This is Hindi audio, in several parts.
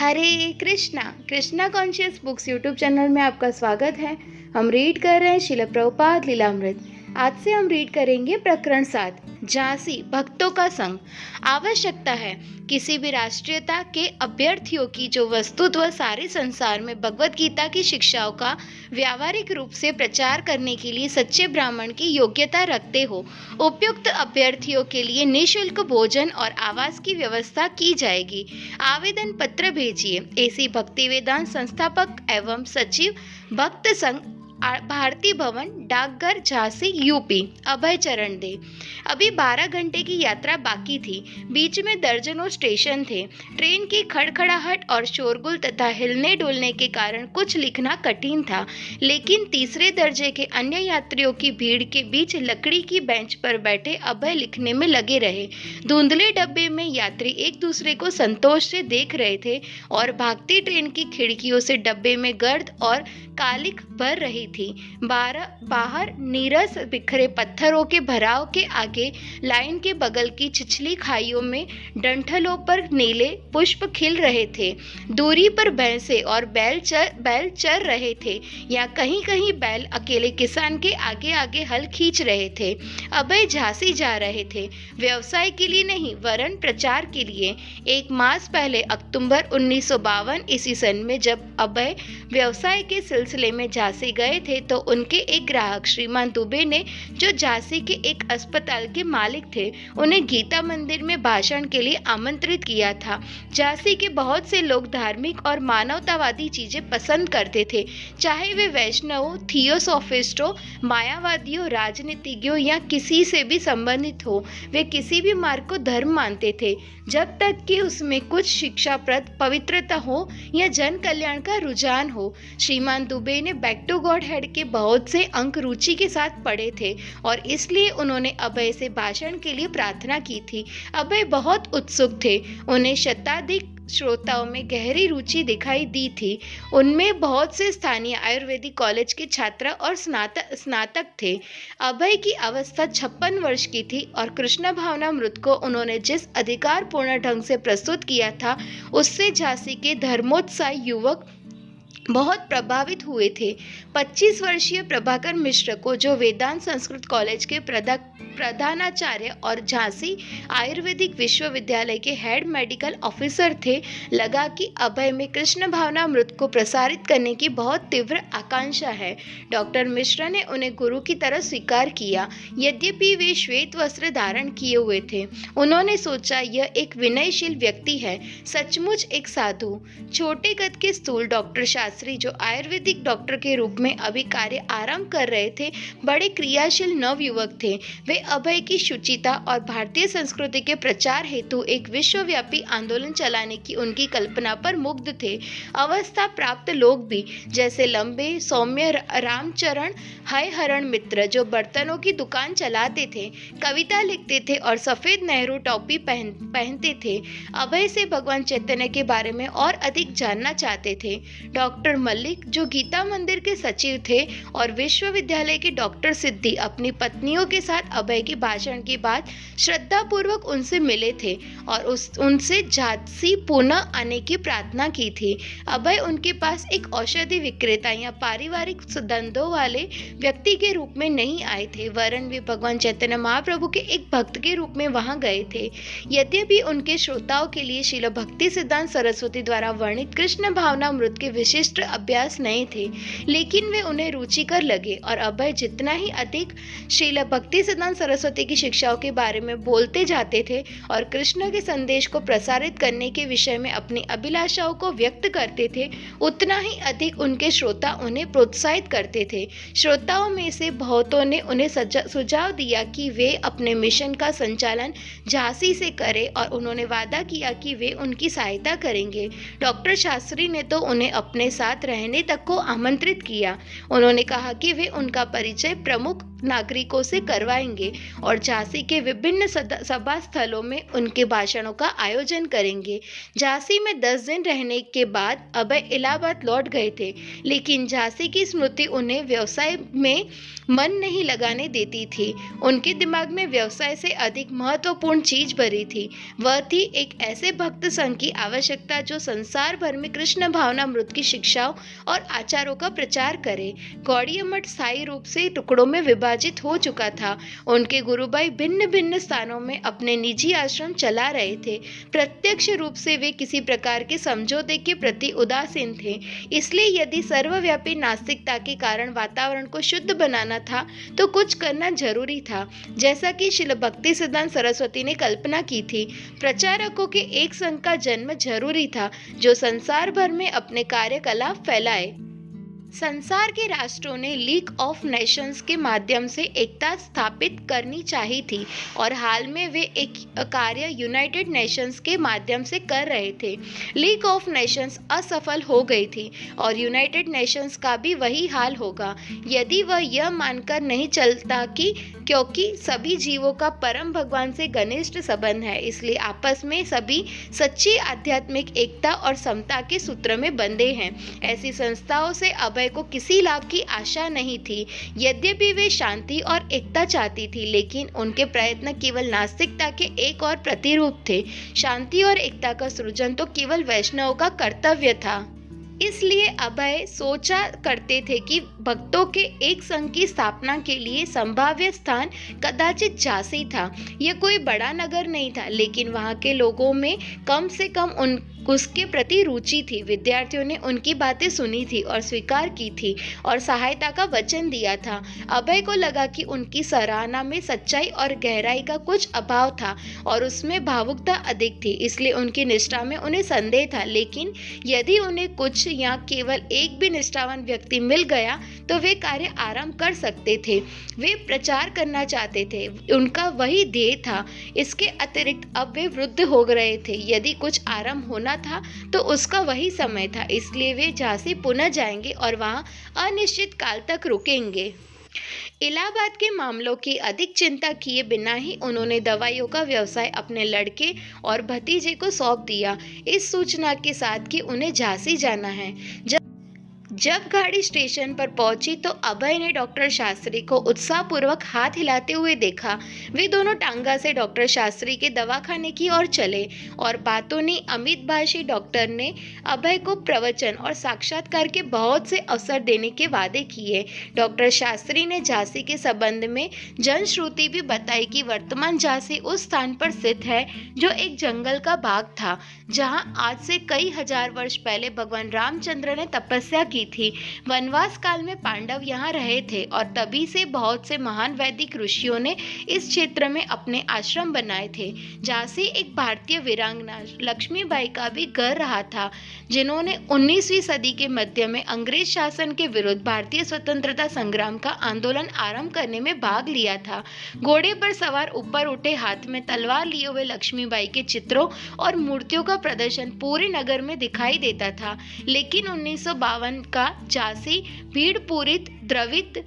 हरे Krishna Krishna conscious books YouTube channel में आपका स्वागत है। हम रीड कर रहे हैं श्रील प्रभुपाद लीलामृत। आज से हम रीड करेंगे प्रकरण 7, झांसी भक्तों का संग। आवश्यकता है किसी भी राष्ट्रीयता के अभ्यर्थियों की जो वस्तुतः सारे संसार में भगवत गीता की शिक्षाओं का व्यावहारिक रूप से प्रचार करने के लिए सच्चे ब्राह्मण की योग्यता रखते हो। उपयुक्त अभ्यर्थियों के लिए निःशुल्क भोजन और आवास की व्यवस्था की जाएगी। आवेदन पत्र भेजिए। एसी भक्ति वेदांत संस्थापक एवं सचिव भक्त संघ, भारती भवन, डाकघर, झांसी, यूपी। अभय चरण दे। अभी 12 घंटे की यात्रा बाकी थी। बीच में दर्जनों स्टेशन थे। ट्रेन की खड़खड़ाहट और शोरगुल तथा हिलने डुलने के कारण कुछ लिखना कठिन था, लेकिन तीसरे दर्जे के अन्य यात्रियों की भीड़ के बीच लकड़ी की बेंच पर बैठे अभय लिखने में लगे रहे। धुंधले डब्बे में यात्री एक दूसरे को संतोष से देख रहे थे और भागती ट्रेन की खिड़कियों से डब्बे में गर्द और कालिख भर रही थी। बाहर नीरस बिखरे पत्थरों के भराव के आगे लाइन के बगल की छिछली खाइयों में डंठलों पर नीले पुष्प खिल रहे थे। दूरी पर भैंसे और बैल चर रहे थे या कहीं कहीं बैल अकेले किसान के आगे आगे हल खींच रहे थे। अभय झांसी जा रहे थे, व्यवसाय के लिए नहीं वरन प्रचार के लिए। एक मास पहले अक्टूबर 1952 ईस्वी सन में जब अभय व्यवसाय के सिलसिले में झांसी गए थे तो उनके एक ग्राहक श्रीमान दुबे ने, जो झांसी के एक अस्पताल के मालिक थे, उन्हें गीता मंदिर में भाषण के लिए आमंत्रित किया था। झांसी के बहुत से लोग धार्मिक और मानवतावादी चीजें पसंद करते थे, चाहे वे वैष्णवों, थियोसॉफिस्टों, मायावादियों, राजनीतिज्ञों या किसी से भी संबंधित हो। वे किसी भी मार्ग को धर्म मानते थे जब तक कि उसमें कुछ शिक्षाप्रद पवित्रता हो या जन कल्याण का रुझान हो। श्रीमान दुबे ने बैक टू गॉड हेड के बहुत से अंक रुचि के साथ पढ़े थे और इसलिए उन्होंने अभय से भाषण के लिए प्रार्थना की थी। अभय बहुत उत्सुक थे। उन्हें शताधिक श्रोताओं में गहरी रुचि दिखाई दी थी। उनमें बहुत से स्थानीय आयुर्वेदिक कॉलेज के छात्र और स्नातक थे। अभय की अवस्था 56 वर्ष की थी और कृष्ण भावनामृत को उन्होंने जिस अधिकारपूर्ण ढंग से प्रस्तुत किया था, उससे झांसी के धर्मोत्साही युवक बहुत प्रभावित हुए थे। 25 वर्षीय प्रभाकर मिश्र को, जो वेदांत संस्कृत कॉलेज के प्रधानाचार्य और झांसी आयुर्वेदिक विश्वविद्यालय के हेड मेडिकल ऑफिसर थे, लगा कि अभय में कृष्ण भावनामृत को प्रसारित करने की बहुत तीव्र आकांक्षा है। डॉक्टर मिश्र ने उन्हें गुरु की तरह स्वीकार किया, यद्यपि वे श्वेत वस्त्र धारण किए हुए थे। उन्होंने सोचा, यह एक विनयशील व्यक्ति है, सचमुच एक साधु। छोटे कद के स्थूल डॉक्टर शास्त्री, जो आयुर्वेदिक डॉक्टर के रूप में अभी कार्य आरंभ कर रहे थे, बड़े क्रियाशील नवयुवक थे। वे अभय की शुचिता और भारतीय संस्कृति के प्रचार हेतु एक विश्वव्यापी आंदोलन चलाने की उनकी कल्पना पर मुग्ध थे। अवस्था प्राप्त लोग भी, जैसे लंबे सौम्य रामचरण हयहरण मित्र, जो बर्तनों की दुकान चलाते थे, कविता लिखते थे और सफेद नेहरू टोपी पहनते थे, अभय से भगवान चैतन्य के बारे में और अधिक जानना चाहते थे। डॉक्टर मल्लिक, जो गीता मंदिर के सचिव थे, और विश्वविद्यालय के डॉक्टर सिद्धि अपनी पत्नियों के साथ अभय के भाषण के बाद श्रद्धापूर्वक उनसे मिले थे और उनसे झांसी पुनः आने की प्रार्थना की थी। अभय उनके पास एक औषधि विक्रेता या पारिवारिक धंधों वाले व्यक्ति के रूप में नहीं आए थे, वरन वे भगवान चैतन्य महाप्रभु के एक भक्त के रूप में वहां गए थे। यद्यपि उनके श्रोताओं के लिए श्रील भक्ति सिद्धांत सरस्वती द्वारा वर्णित कृष्ण भावनामृत के विशिष्ट अभ्यास नहीं थे, लेकिन वे उन्हें रुचिकर लगे और अभय जितना ही अधिक श्रील भक्ति सिद्धांत सरस्वती की शिक्षाओं के बारे में बोलते जाते थे और कृष्ण के संदेश को प्रसारित करने के विषय में अपनी अभिलाषाओं को व्यक्त करते थे, उतना ही अधिक उनके श्रोता उन्हें प्रोत्साहित करते थे। श्रोताओं में से बहुतों ने उन्हें सुझाव दिया कि वे अपने मिशन का संचालन झांसी से करें और उन्होंने वादा किया कि वे उनकी सहायता करेंगे। डॉक्टर शास्त्री ने तो उन्हें अपने साथ रहने तक को आमंत्रित किया। उन्होंने कहा कि वे उनका परिचय प्रमुख नागरिकों से करवाएंगे और झांसी के विभिन्न सभा स्थलों में उनके भाषणों का आयोजन करेंगे। झांसी में 10 दिन रहने के बाद अभय इलाहाबाद लौट गए थे, लेकिन झांसी की स्मृति उन्हें व्यवसाय में मन नहीं लगाने देती थी। उनके दिमाग में व्यवसाय से अधिक महत्वपूर्ण चीज भरी थी। वह थी एक ऐसे भक्त संघ की आवश्यकता जो संसार भर में कृष्ण भावनामृत की शिक्षाओं और आचारों का प्रचार करे। गौड़ीय मठ स्थायी रूप से टुकड़ों में विभाजित हो चुका था। उनके गुरुभाई भिन्न भिन्न स्थानों में अपने निजी आश्रम चला रहे थे। प्रत्यक्ष रूप से वे किसी प्रकार के समझौते के प्रति उदासीन थे। इसलिए यदि सर्वव्यापी नास्तिकता के कारण वातावरण को शुद्ध बनाना था तो कुछ करना जरूरी था, जैसा कि श्रील भक्ति सिद्धांत सरस्वती ने कल्पना की थी। प्रचारकों के एक संघ का जन्म जरूरी था जो संसार भर में अपने कार्यकलाप फैलाए। संसार के राष्ट्रों ने लीग ऑफ नेशंस के माध्यम से एकता स्थापित करनी चाहिए थी और हाल में वे एक कार्य यूनाइटेड नेशंस के माध्यम से कर रहे थे। लीग ऑफ नेशंस असफल हो गई थी और यूनाइटेड नेशंस का भी वही हाल होगा यदि वह यह मानकर नहीं चलता कि क्योंकि सभी जीवों का परम भगवान से घनिष्ठ संबंध है, इसलिए आपस में सभी सच्ची आध्यात्मिक एकता और समता के सूत्र में बंधे हैं। ऐसी संस्थाओं से अभय को किसी लाभ की आशा नहीं थी। यद्यपि वे शांति और एकता चाहती थी, लेकिन उनके प्रयत्न केवल नास्तिकता के एक और प्रतिरूप थे। शांति और एकता का सृजन तो केवल वैष्णव का कर्तव्य था। इसलिए अभय सोचा करते थे कि भक्तों के एक संघ की स्थापना के लिए संभाव्य स्थान कदाचित झांसी था। यह कोई बड़ा नगर नहीं था, लेकिन वहाँ के लोगों में कम से कम उसके प्रति रुचि थी। विद्यार्थियों ने उनकी बातें सुनी थी और स्वीकार की थी और सहायता का वचन दिया था। अभय को लगा कि उनकी सराहना में सच्चाई और गहराई का कुछ अभाव था और उसमें भावुकता अधिक थी, इसलिए उनकी निष्ठा में उन्हें संदेह था। लेकिन यदि उन्हें कुछ या केवल एक भी निष्ठावान व्यक्ति मिल गया तो वे कार्य आरंभ कर सकते थे। वे प्रचार करना चाहते थे, उनका वही ध्येय था। इसके अतिरिक्त अब वे वृद्ध हो रहे थे। यदि कुछ आरंभ होना था तो उसका वही समय था, इसलिए वे झांसी पुनः जाएंगे और वहां अनिश्चित काल तक रुकेंगे। इलाहाबाद के मामलों की अधिक चिंता किए बिना ही उन्होंने दवाइयों का व्यवसाय अपने लड़के और भतीजे को सौंप दिया, इस सूचना के साथ कि उन्हें झांसी जाना है। जब गाड़ी स्टेशन पर पहुंची तो अभय ने डॉक्टर शास्त्री को उत्साहपूर्वक हाथ हिलाते हुए देखा। वे दोनों टांगा से डॉक्टर शास्त्री के दवाखाने की ओर चले और बातोनी अमित भाषी डॉक्टर ने अभय को प्रवचन और साक्षात्कार के बहुत से अवसर देने के वादे किए। डॉक्टर शास्त्री ने झांसी के संबंध में जनश्रुति भी बताई कि वर्तमान झांसी उस स्थान पर स्थित है जो एक जंगल का भाग था, जहां आज से कई हजार वर्ष पहले भगवान रामचंद्र ने तपस्या की थी। वनवास काल में पांडव यहाँ रहे थे और तभी से बहुत से महान वैदिक ऋषियों ने इस क्षेत्र में अपने आश्रम बनाए थे। झांसी एक भारतीय वीरांगना लक्ष्मीबाई का भी घर रहा था, जिन्होंने 19वीं सदी के मध्य में अंग्रेज शासन के विरुद्ध भारतीय स्वतंत्रता संग्राम का आंदोलन आरंभ करने में भाग लिया था। घोड़े पर सवार ऊपर उठे हाथ में तलवार लिए हुए लक्ष्मीबाई के चित्रों और मूर्तियों का प्रदर्शन पूरे नगर में दिखाई देता था। लेकिन 1952 का झांसी भीड़ पूरित द्रवित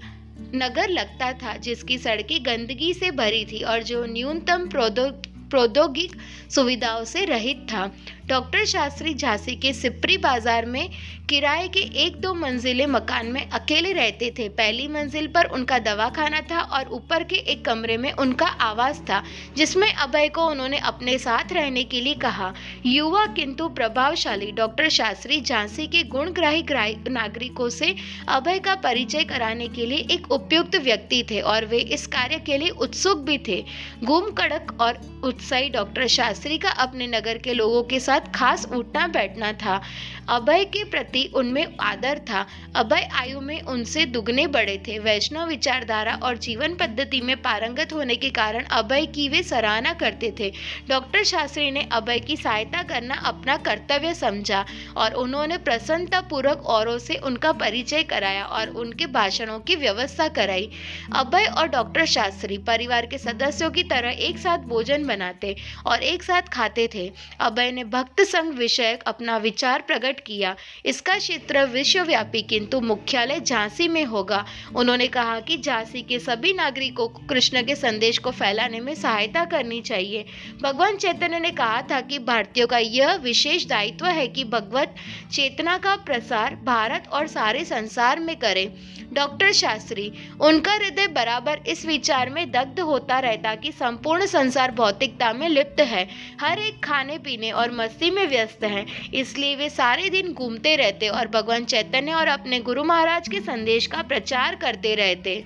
नगर लगता था, जिसकी सड़कें गंदगी से भरी थी और जो न्यूनतम प्रौद्योगिक सुविधाओं से रहित था। डॉक्टर शास्त्री झांसी के सिपरी बाजार में किराए के 1-2 मंजिले मकान में अकेले रहते थे। पहली मंजिल पर उनका दवाखाना था और ऊपर के एक कमरे में उनका आवास था, जिसमें अभय को उन्होंने अपने साथ रहने के लिए कहा। युवा किंतु प्रभावशाली डॉक्टर शास्त्री झांसी के गुणग्राही नागरिकों से अभय का परिचय कराने के लिए एक उपयुक्त व्यक्ति थे और वे इस कार्य के लिए उत्सुक भी थे। गुम कड़क और उत्साही डॉक्टर शास्त्री का अपने नगर के लोगों के साथ खास उठना बैठना था। अभय के प्रति उनमें आदर था। अभय आयु में उनसे दुगने बड़े थे। वैष्णव विचारधारा और जीवन पद्धति में पारंगत होने के कारण अभय की वे सराहना करते थे। डॉक्टर शास्त्री ने अभय की सहायता करना अपना कर्तव्य समझा और उन्होंने प्रसन्नतापूर्वक औरों से उनका परिचय कराया और उनके भाषणों की व्यवस्था कराई। अभय और डॉक्टर शास्त्री परिवार के सदस्यों की तरह एक साथ भोजन बनाते और एक साथ खाते थे। अभय ने भक्त संघ विषयक अपना विचार प्रकट प्रकट किया। इसका क्षेत्र विश्वव्यापी किंतु मुख्यालय झांसी में होगा। उन्होंने कहा कि झांसी के सभी नागरिकों को कृष्ण के संदेश को फैलाने में सहायता करनी चाहिए। भगवान चैतन्य ने कहा था कि भारतीयों का यह विशेष दायित्व है कि भगवत चेतना का प्रसार भारत और सारे संसार में करें। डॉक्टर शास्त्री, उनका हृदय बराबर इस विचार में दग्ध होता रहता कि संपूर्ण संसार भौतिकता में लिप्त है, हर एक खाने पीने और मस्ती में व्यस्त है, इसलिए वे सारे दिन घूमते रहते और भगवान चैतन्य और अपने गुरु महाराज के संदेश का प्रचार करते रहते।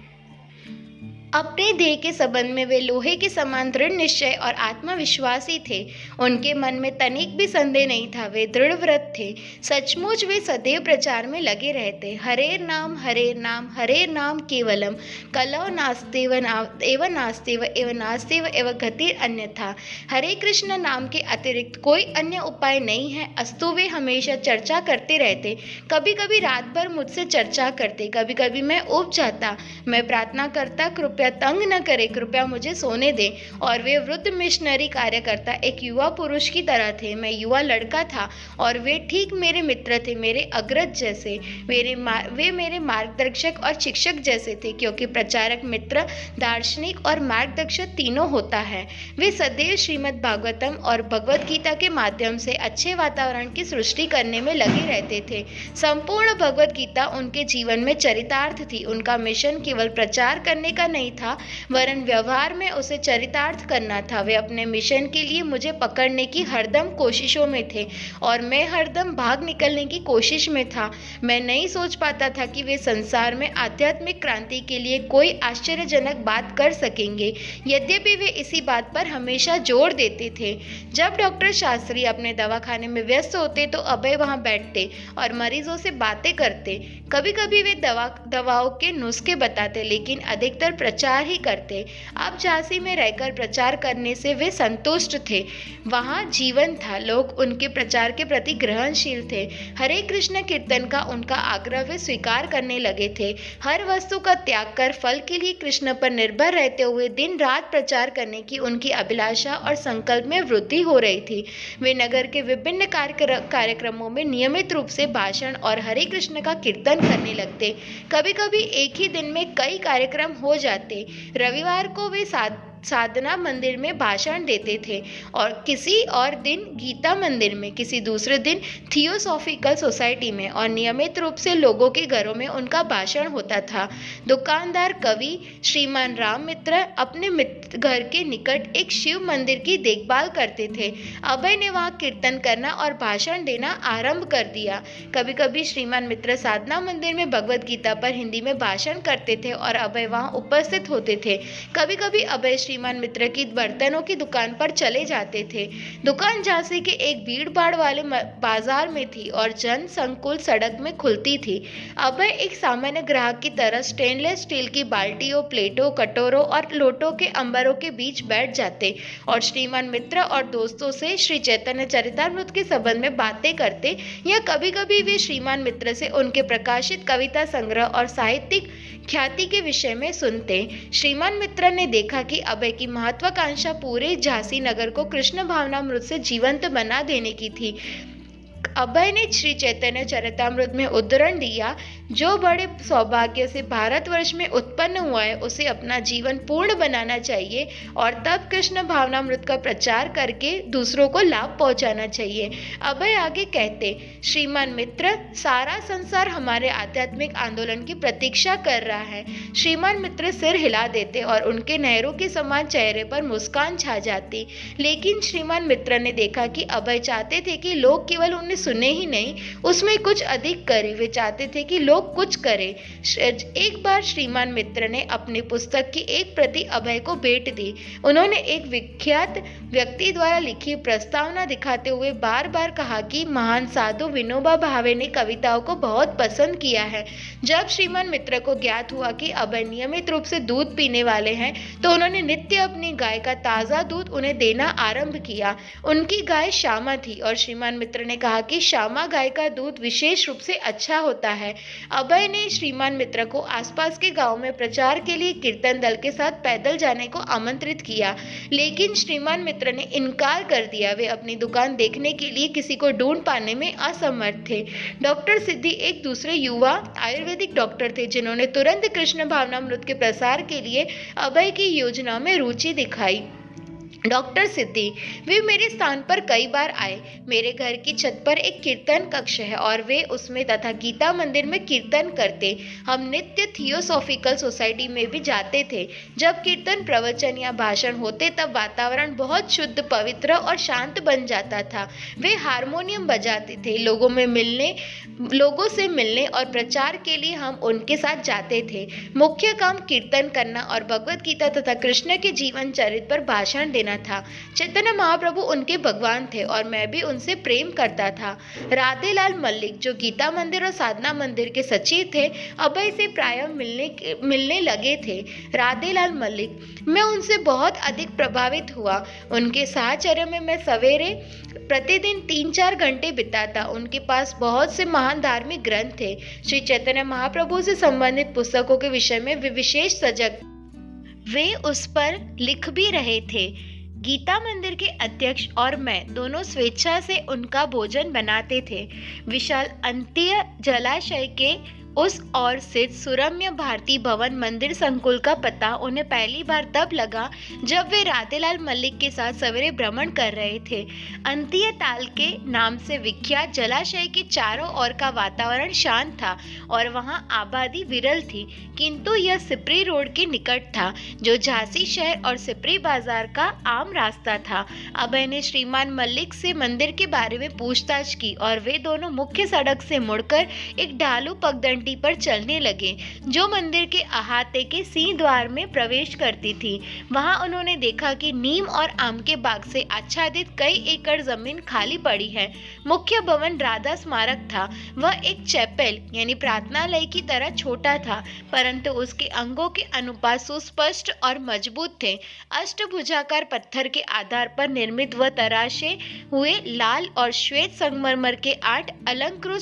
अपने ध्येय के संबंध में वे लोहे के समान दृढ़ निश्चय और आत्मविश्वासी थे। उनके मन में तनिक भी संदेह नहीं था, वे दृढ़ व्रत थे। सचमुच वे सदैव प्रचार में लगे रहते। हरेर नाम हरेर नाम केवलम, कलौ नास्तेव एव नास्तेव एव नास्तेव एव गतिर अन्यथा। हरे कृष्ण नाम के अतिरिक्त कोई अन्य उपाय नहीं है, अस्तु वे हमेशा चर्चा करते रहते। कभी कभी रात भर मुझसे चर्चा करते, कभी कभी मैं ऊब जाता। मैं प्रार्थना करता, कृपया तंग न करे, कृपया मुझे सोने दे। और वे वृद्ध मिशनरी कार्यकर्ता एक युवा पुरुष की तरह थे। मैं युवा लड़का था और वे ठीक मेरे मित्र थे, मेरे अग्रज जैसे। वे मेरे मार्गदर्शक और शिक्षक जैसे थे, क्योंकि प्रचारक, मित्र, दार्शनिक और मार्गदर्शक तीनों होता है। वे सदैव श्रीमद् भागवतम और भगवत गीता के माध्यम से अच्छे वातावरण की सृष्टि करने में लगे रहते थे। संपूर्ण भगवत गीता उनके जीवन में चरितार्थ थी। उनका मिशन केवल प्रचार करने का नहीं था, वरन व्यवहार में उसे चरितार्थ करना था। वे अपने मिशन के लिए मुझे पकड़ने की हरदम कोशिशों में थे और मैं हरदम भाग निकलने की कोशिश में था। मैं नहीं सोच पाता था कि वे संसार में आध्यात्मिक क्रांति के लिए कोई आश्चर्यजनक बात कर सकेंगे, यद्यपि वे इसी बात पर हमेशा जोर देते थे। जब डॉक्टर शास्त्री अपने दवाखाने में व्यस्त होते तो अभय वहां बैठते और मरीजों से बातें करते। कभी कभी वे दवाओं के नुस्खे बताते, लेकिन अधिकतर प्रचार ही करते। अब झांसी में रहकर प्रचार करने से वे संतुष्ट थे। वहाँ जीवन था, लोग उनके प्रचार के प्रति ग्रहणशील थे। हरे कृष्ण कीर्तन का उनका आग्रह वे स्वीकार करने लगे थे। हर वस्तु का त्याग कर फल के लिए कृष्ण पर निर्भर रहते हुए दिन रात प्रचार करने की उनकी अभिलाषा और संकल्प में वृद्धि हो रही थी। वे नगर के विभिन्न कार्यक्रमों में नियमित रूप से भाषण और हरे कृष्ण का कीर्तन करने लगते। कभी कभी एक ही दिन में कई कार्यक्रम हो जाते। रविवार को वे साधना मंदिर में भाषण देते थे और किसी और दिन गीता मंदिर में, किसी दूसरे दिन थियोसॉफिकल सोसाइटी में, और नियमित रूप से लोगों के घरों में उनका भाषण होता था। दुकानदार कवि श्रीमान राम मित्र अपने घर के निकट एक शिव मंदिर की देखभाल करते थे। अभय ने वहां कीर्तन करना और भाषण देना आरंभ कर दिया। कभी कभी श्रीमान मित्र साधना मंदिर में भगवत गीता पर हिंदी में भाषण करते थे और अभय वहां उपस्थित होते थे। कभी कभी अभय श्रीमान मित्र की बर्तनों की दुकान पर चले जाते थे। दुकान झांसी के एक भीड़ भाड़ वाले बाजार में थी और जन संकुल सड़क में खुलती थी। अभय एक सामान्य ग्राहक की तरह स्टेनलेस स्टील की बाल्टियों, प्लेटों, कटोरों और लोटों के अंबरों के बीच बैठ जाते और श्रीमान मित्र और दोस्तों से श्री चैतन्य चरितामृत के संबंध में बातें करते, या कभी कभी वे श्रीमान मित्र से उनके प्रकाशित कविता संग्रह और साहित्यिक ख्याति के विषय में सुनते। श्रीमान मित्र ने देखा कि अभय की महत्वाकांक्षा पूरे झांसी नगर को कृष्ण भावनामृत से जीवंत बना देने की थी। अभय ने श्री चैतन्य चरितामृत में उद्धरण दिया, जो बड़े सौभाग्य से भारतवर्ष में उत्पन्न हुआ है उसे अपना जीवन पूर्ण बनाना चाहिए और तब कृष्ण भावनामृत का प्रचार करके दूसरों को लाभ पहुंचाना चाहिए। अभय आगे कहते, श्रीमान मित्र, सारा संसार हमारे आध्यात्मिक आंदोलन की प्रतीक्षा कर रहा है। श्रीमान मित्र सिर हिला देते और उनके नेहरू के समान चेहरे पर मुस्कान छा जाती। लेकिन श्रीमान मित्र ने देखा कि अभय चाहते थे कि लोग केवल उन्हें सुने ही नहीं, उसमें कुछ अधिक करें। वे चाहते थे कि लोग कुछ करें। एक बार श्रीमान मित्र ने अपनी पुस्तक की एक प्रति अभय को भेंट दी। उन्होंने एक विख्यात व्यक्ति द्वारा लिखी प्रस्तावना दिखाते हुए बार बार कहा कि महान साधु विनोबा भावे ने कविताओं को बहुत पसंद किया है। जब श्रीमान मित्र को ज्ञात हुआ कि अभय नियमित रूप से दूध पीने वाले हैं, तो उन्होंने नित्य अपनी गाय का ताज़ा दूध उन्हें देना आरंभ किया। उनकी गाय श्यामा थी और श्रीमान मित्र ने कहा कहा कि श्यामा गाय का दूध विशेष रूप से अच्छा होता है। अभय ने श्रीमान मित्र को आसपास के गांव में प्रचार के लिए कीर्तन दल के साथ पैदल जाने को आमंत्रित किया, लेकिन श्रीमान मित्र ने इनकार कर दिया। वे अपनी दुकान देखने के लिए किसी को ढूंढ पाने में असमर्थ थे। डॉक्टर सिद्धि एक दूसरे युवा आयुर्वेदिक डॉक्टर थे जिन्होंने तुरंत कृष्ण भावनामृत के प्रसार के लिए अभय की योजना में रुचि दिखाई। डॉक्टर सिद्धि, वे मेरे स्थान पर कई बार आए। मेरे घर की छत पर एक कीर्तन कक्ष है और वे उसमें तथा गीता मंदिर में कीर्तन करते। हम नित्य थियोसॉफिकल सोसाइटी में भी जाते थे। जब कीर्तन, प्रवचन या भाषण होते तब वातावरण बहुत शुद्ध, पवित्र और शांत बन जाता था। वे हारमोनियम बजाते थे। लोगों से मिलने और प्रचार के लिए हम उनके साथ जाते थे। मुख्य काम कीर्तन करना और भगवत गीता तथा कृष्ण के जीवन चरित्र पर भाषण देना था। चैतन्य महाप्रभु उनके भगवान थे और मैं भी उनसे प्रेम करता था। राधेलाल मल्लिक, जो गीता मंदिर और साधना मंदिर के सचिव थे, अभय से प्रायः मिलने लगे थे। राधेलाल मल्लिक, मैं उनसे बहुत अधिक प्रभावित हुआ। उनके साहचर्य में मैं सवेरे प्रतिदिन 3-4 घंटे बिताता। उनके पास बहुत से महान धार्मिक ग्रंथ थे। श्री चैतन्य महाप्रभु से संबंधित पुस्तकों के विषय में वे विशेष सजग, वे उस पर लिख भी रहे थे। गीता मंदिर के अध्यक्ष और मैं दोनों स्वेच्छा से उनका भोजन बनाते थे। विशाल अंत्य जलाशय के उस ओर स्थित सुरम्य भारती भवन मंदिर संकुल का पता उन्हें पहली बार तब लगा जब वे राधेलाल मल्लिक के साथ सवेरे भ्रमण कर रहे थे। अंत्य ताल के नाम से विख्यात जलाशय के चारों ओर का वातावरण शांत था और वहां आबादी विरल थी, किंतु यह सिपरी रोड के निकट था, जो झांसी शहर और सिपरी बाजार का आम रास्ता था। अभय ने श्रीमान मल्लिक से मंदिर के बारे में पूछताछ की और वे दोनों मुख्य सड़क से मुड़कर एक ढालू पगडंडी पर चलने लगे, जो मंदिर के अहाते के सिंह द्वार में प्रवेश करती थी। वहां उन्होंने देखा कि नीम और आम के बाग से आच्छादित कई एकड़ जमीन खाली पड़ी है। मुख्य भवन राधा स्मारक था। वह एक चैपेल यानी प्रार्थनालय की तरह छोटा था, परंतु उसके अंगों के अनुपात सुस्पष्ट और मजबूत थे। अष्टभुजाकार पत्थर के आधार पर निर्मित वह तराशे हुए लाल और श्वेत संगमरमर के 8 अलंकृत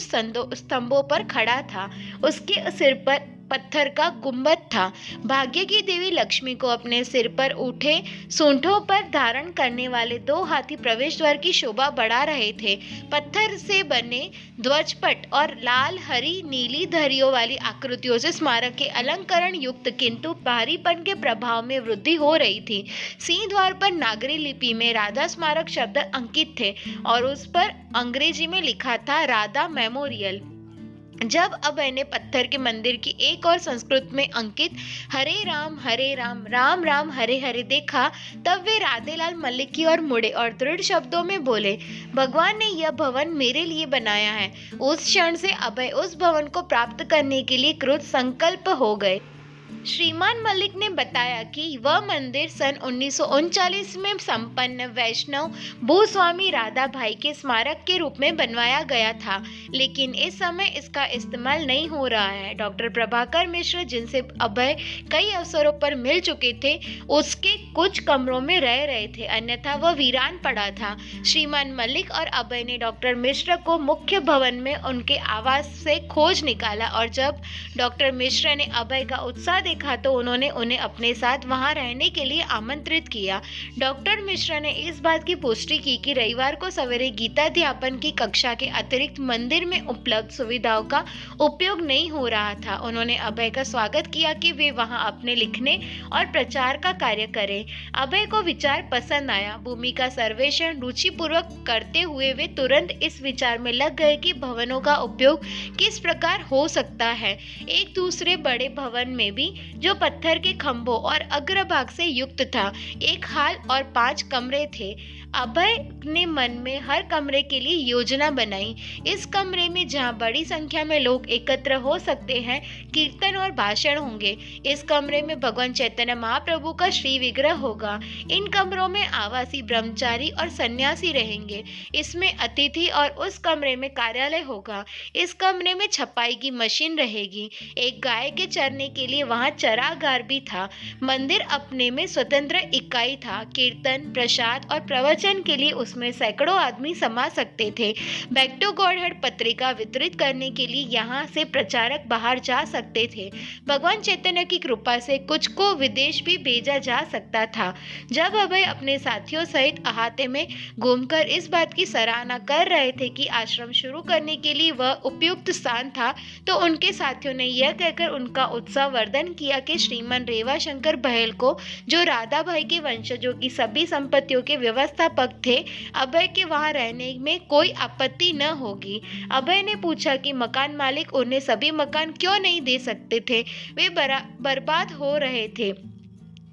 स्तंभों पर खड़ा था। उसके सिर पर पत्थर का गुंबद था। भाग्य की देवी लक्ष्मी को अपने सिर पर उठे सूंठों पर धारण करने वाले 2 हाथी प्रवेश द्वार की शोभा बढ़ा रहे थे। पत्थर से बने ध्वजपट और लाल, हरी, नीली धरियों वाली आकृतियों से स्मारक के अलंकरण युक्त किंतु भारीपन के प्रभाव में वृद्धि हो रही थी। सिंह द्वार पर नागरी लिपि में राधा स्मारक शब्द अंकित थे और उस पर अंग्रेजी में लिखा था राधा मेमोरियल। जब अभय ने पत्थर के मंदिर की एक और संस्कृत में अंकित हरे राम राम राम हरे हरे देखा, तब वे राधेलाल मल्लिक की ओर मुड़े और दृढ़ शब्दों में बोले, भगवान ने यह भवन मेरे लिए बनाया है। उस क्षण से अभय उस भवन को प्राप्त करने के लिए कृत संकल्प हो गए। श्रीमान मल्लिक ने बताया कि वह मंदिर सन 1939 में संपन्न वैष्णव भूस्वामी राधा भाई के स्मारक के रूप में बनवाया गया था, लेकिन इस समय इसका इस्तेमाल नहीं हो रहा है। डॉक्टर प्रभाकर मिश्र, जिनसे अभय कई अवसरों पर मिल चुके थे, उसके कुछ कमरों में रह रहे थे, अन्यथा वह वीरान पड़ा था। श्रीमान मल्लिक और अभय ने डॉक्टर मिश्र को मुख्य भवन में उनके आवास से खोज निकाला और जब डॉक्टर मिश्र ने अभय का उत्साह देखा तो उन्होंने उन्हें अपने साथ वहां रहने के लिए आमंत्रित किया। डॉक्टर मिश्रा ने इस बात की पुष्टि की कि रविवार को सवेरे गीताध्यापन की कक्षा के अतिरिक्त मंदिर में उपलब्ध सुविधाओं का उपयोग नहीं हो रहा था। उन्होंने अभय का स्वागत किया कि वे वहां अपने लिखने और प्रचार का कार्य करें। अभय को विचार पसंद आया। भूमि का सर्वेक्षण रुचिपूर्वक करते हुए वे तुरंत इस विचार में लग गए कि भवनों का उपयोग किस प्रकार हो सकता है। एक दूसरे बड़े भवन में भी, जो पत्थर के खंभों और अग्रभाग से युक्त था, एक हाल और 5 कमरे थे। अभय ने मन में हर कमरे के लिए योजना बनाई। इस कमरे में, जहां बड़ी संख्या में लोग एकत्र हो सकते हैं, कीर्तन और भाषण होंगे। इस कमरे में भगवान चैतन्य महाप्रभु का श्री विग्रह होगा। इन कमरों में आवासी ब्रह्मचारी और सन्यासी रहेंगे। इसमें अतिथि और उस कमरे में कार्यालय होगा। इस कमरे में छपाई की मशीन रहेगी। एक गाय के चरने के लिए वहाँ चरागार भी था। मंदिर अपने में स्वतंत्र इकाई था। कीर्तन, प्रसाद और प्रवचन के लिए उसमें सैकड़ों आदमी समा सकते थे। बैक टू गॉडहेड पत्रिका वितरित करने के लिए यहाँ से प्रचारक बाहर जा सकते थे। भगवान चैतन्य की कृपा से कुछ को विदेश भी भेजा जा सकता था। जब अभय अपने साथियों सहित अहाते में घूमकर इस बात की सराहना कर रहे थे कि आश्रम शुरू करने के लिए वह उपयुक्त स्थान था, तो उनके साथियों ने यह कहकर उनका उत्साह वर्धन किया कि श्रीमान रेवाशंकर बहल को, जो राधा भाई के वंशजों की सभी संपत्तियों के व्यवस्थापक थे, अभय के वहां रहने में कोई आपत्ति न होगी। अभय ने पूछा कि मकान मालिक उन्हें सभी मकान क्यों नहीं दे सकते थे, वे बर्बाद हो रहे थे।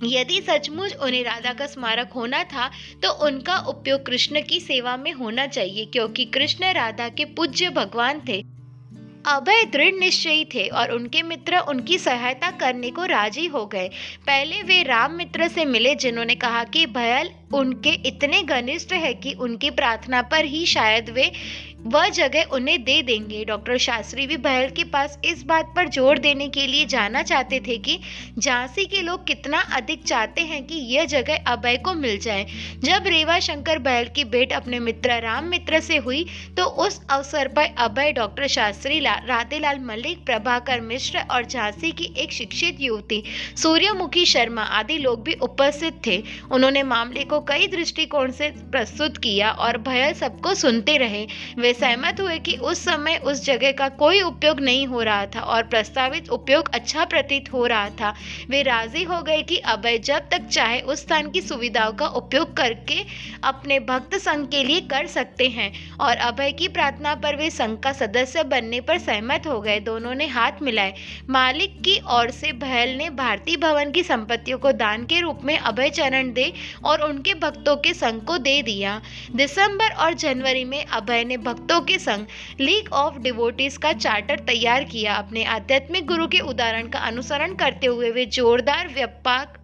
यदि सचमुच उन्हें राधा का स्मारक होना था तो उनका उपयोग कृष्ण की सेवा में होना चाहिए, क्योंकि कृष्ण राधा के पूज्य भगवान थे। अभय दृढ़ निश्चयी थे और उनके मित्र उनकी सहायता करने को राजी हो गए। पहले वे राम मित्र से मिले, जिन्होंने कहा कि भयल उनके इतने घनिष्ठ है कि उनकी प्रार्थना पर ही शायद वे वह जगह उन्हें दे देंगे। डॉक्टर शास्त्री भी बहल के पास इस बात पर जोर देने के लिए जाना चाहते थे कि झांसी के लोग कितना अधिक चाहते हैं कि यह जगह अभय को मिल जाए। जब रेवा शंकर बहल की भेंट अपने मित्र राम मित्र से हुई तो उस अवसर पर अभय, डॉक्टर शास्त्री, राधेलाल मलिक, प्रभाकर मिश्र और झांसी की एक शिक्षित युवती सूर्यमुखी शर्मा आदि लोग भी उपस्थित थे। उन्होंने मामले को कई दृष्टिकोण से प्रस्तुत किया और बहल सबको सुनते रहे। वे सहमत हुए कि उस समय उस जगह का कोई उपयोग नहीं हो रहा था और प्रस्तावित उपयोग अच्छा प्रतीत हो रहा था। वे राजी हो गए कि अभय जब तक चाहे उस स्थान की सुविधाओं का उपयोग करके अपने भक्त संघ के लिए कर सकते हैं, और अभय की प्रार्थना पर वे संघ का सदस्य बनने पर सहमत हो गए। दोनों ने हाथ मिलाए। मालिक की ओर से बहल ने भारती भवन की संपत्तियों को दान के रूप में अभय चरण दे और उनके भक्तों के संघ को दे दिया। दिसंबर और जनवरी में अभय ने भक्तों के संग लीग ऑफ डिवोटीज का चार्टर तैयार किया। अपने आध्यात्मिक गुरु के उदाहरण का अनुसरण करते हुए वे जोरदार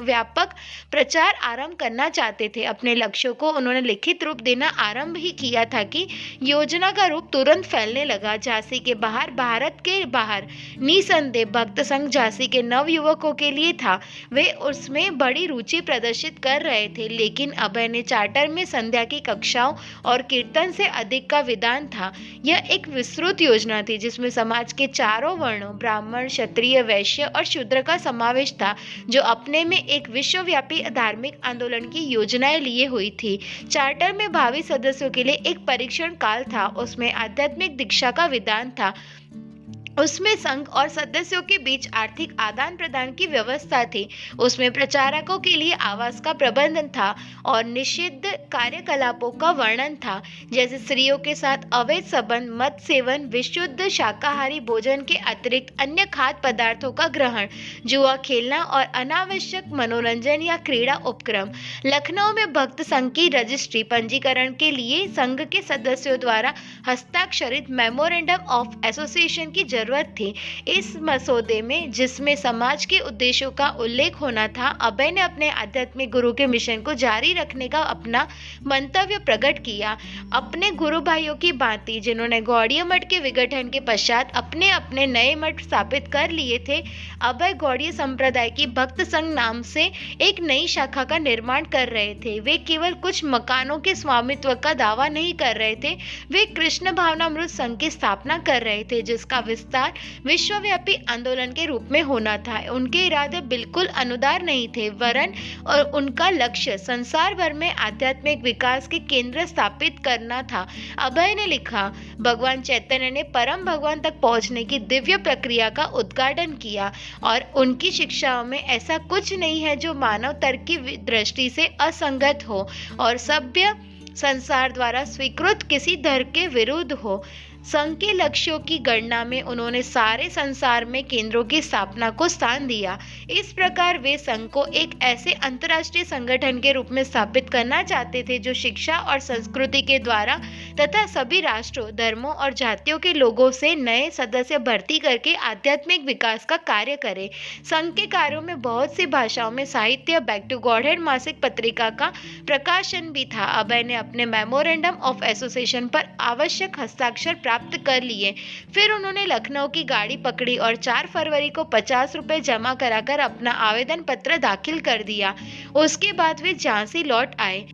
व्यापक प्रचार आरंभ करना चाहते थे। अपने लक्ष्यों को उन्होंने लिखित रूप देना आरंभ ही किया था कि योजना का रूप तुरंत फैलने लगा। झांसी के बाहर, भारत के बाहर निसंदेह भक्त संघ झांसी के नव युवकों के लिए था। वे उसमें बड़ी रुचि प्रदर्शित कर रहे थे, लेकिन अभय ने चार्टर में संध्या की कक्षाओं और कीर्तन से अधिक का विधान था। यह एक विस्तृत योजना थी जिसमें समाज के चारों वर्णों, ब्राह्मण, क्षत्रिय, वैश्य और शूद्र का समावेश था, जो अपने में एक विश्वव्यापी धार्मिक आंदोलन की योजनाएं लिए हुई थी। चार्टर में भावी सदस्यों के लिए एक परीक्षण काल था। उसमें आध्यात्मिक दीक्षा का विधान था। उसमें संघ और सदस्यों के बीच आर्थिक आदान प्रदान की व्यवस्था थी। उसमें प्रचारकों के लिए आवास का प्रबंधन था और निषिद्ध कार्यकलापों का वर्णन था, जैसे स्त्रियों के साथ अवैध संबंध, मद सेवन, विशुद्ध शाकाहारी भोजन के अतिरिक्त अन्य खाद्य पदार्थों का ग्रहण, जुआ खेलना और अनावश्यक मनोरंजन या क्रीड़ा उपक्रम। लखनऊ में भक्त संघ की रजिस्ट्री पंजीकरण के लिए संघ के सदस्यों द्वारा हस्ताक्षरित मेमोरेंडम ऑफ एसोसिएशन की जरूरत थी। इस मसौदे में, जिसमें समाज के उद्देश्यों का उल्लेख होना था, अभय ने अपने आध्यात्मिक गुरु के मिशन को जारी रखने का अपना मंतव्य प्रकट किया। अपने गुरु भाइयों की भांति, जिन्होंने गौड़ीय मठ के विघटन के पश्चात अपने अपने नए मठ स्थापित कर लिए थे, अभय गौड़ीय संप्रदाय की भक्त संघ नाम से एक नई शाखा का निर्माण कर रहे थे। वे केवल कुछ मकानों के स्वामित्व का दावा नहीं कर रहे थे, वे कृष्ण भावनामृत संघ की स्थापना कर रहे थे, जिसका विस्तार विश्वव्यापी आंदोलन के रूप में होना था। उनके इरादे बिल्कुल अनुदार नहीं थे, वरन और उनका लक्ष्य संसार भर में आध्यात्मिक विकास के केंद्र स्थापित करना था। अभय ने लिखा, भगवान चैतन्य ने परम भगवान तक पहुंचने की दिव्य प्रक्रिया का उद्घाटन किया और उनकी शिक्षाओं में ऐसा कुछ नहीं है जो मानव तर्क की दृष्टि से असंगत हो और सभ्य संसार द्वारा स्वीकृत किसी धर्म के विरुद्ध हो। संघ के लक्ष्यों की गणना में उन्होंने सारे संसार में केंद्रों की स्थापना को स्थान दिया। इस प्रकार वे संघ को एक ऐसे अंतर्राष्ट्रीय संगठन के रूप में स्थापित करना चाहते थे जो शिक्षा और संस्कृति के द्वारा तथा सभी राष्ट्रों, धर्मों और जातियों के लोगों से नए सदस्य भर्ती करके आध्यात्मिक विकास का कार्य करे। संघ के कार्यों में बहुत सी भाषाओं में साहित्य, बैक टू गॉडहेड मासिक पत्रिका का प्रकाशन भी था। अभय ने अपने मेमोरेंडम ऑफ एसोसिएशन पर आवश्यक हस्ताक्षर प्राप्त कर लिए। फिर उन्होंने लखनऊ की गाड़ी पकड़ी और 4 फरवरी को 50 रुपए जमा कराकर अपना आवेदन पत्र दाखिल कर दिया। उसके बाद वे झांसी लौट आए।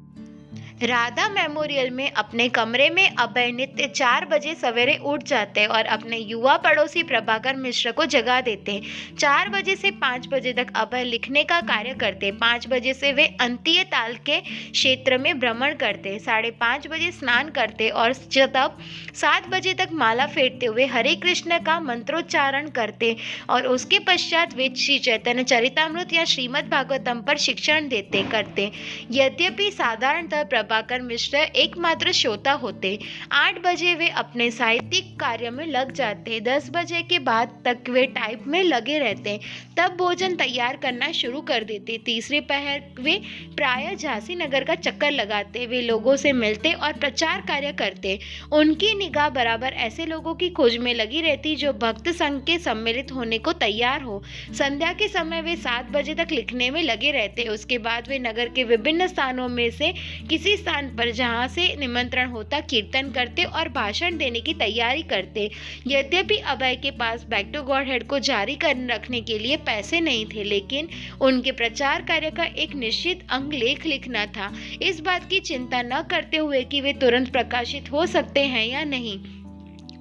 राधा मेमोरियल में अपने कमरे में अभय नित्य 4 बजे सवेरे उठ जाते और अपने युवा पड़ोसी प्रभाकर मिश्र को जगा देते। 4 बजे से 5 बजे तक अभय लिखने का कार्य करते। 5 बजे से वे अंतीय ताल के क्षेत्र में भ्रमण करते। 5:30 बजे स्नान करते और तब 7 बजे तक माला फेरते हुए हरे कृष्ण का मंत्रोच्चारण करते और उसके पश्चात वे श्री चैतन्य चरितामृत या श्रीमद् भागवतम पर शिक्षण देते करते। यद्यपि साधारणतः प्रभाकर मिश्र एकमात्र श्रोता होते। 8 बजे वे अपने साहित्यिक कार्य में लग जाते। 10 बजे के बाद तक वे टाइप में लगे रहते। तब भोजन तैयार करना शुरू कर देते। तीसरे पहर वे प्रायः झांसी नगर का चक्कर लगाते। वे लोगों से मिलते और प्रचार कार्य करते। उनकी निगाह बराबर ऐसे लोगों की खोज में लगी रहती जो भक्त संघ के सम्मिलित होने को तैयार हो। संध्या के समय वे 7 बजे तक लिखने में लगे रहते। उसके बाद वे नगर के विभिन्न स्थानों में से किसी स्थान पर जहां से निमंत्रण होता कीर्तन करते और भाषण देने की तैयारी करते। यद्यपि अभय के पास बैक टू गॉड हेड को जारी कर रखने के लिए पैसे नहीं थे, लेकिन उनके प्रचार कार्य का एक निश्चित अंग लेख लिखना था, इस बात की चिंता न करते हुए कि वे तुरंत प्रकाशित हो सकते हैं या नहीं।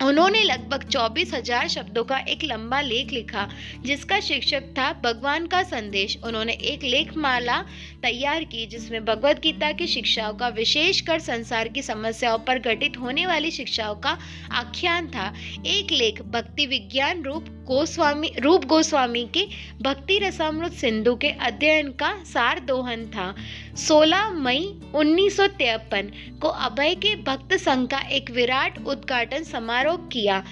उन्होंने लगभग 24,000 शब्दों का एक लंबा लेख लिखा जिसका शीर्षक था भगवान का संदेश। उन्होंने एक लेख माला तैयार की जिसमें भगवद गीता की शिक्षाओं का, विशेषकर संसार की समस्याओं पर घटित होने वाली शिक्षाओं का आख्यान था। एक लेख भक्ति विज्ञान रूप गोस्वामी के भक्ति रसामृत सिंधु के अध्ययन का सार दोहन था। 16 मई 1953 को अभय के भक्त संघ का एक विराट उद्घाटन समारोह किया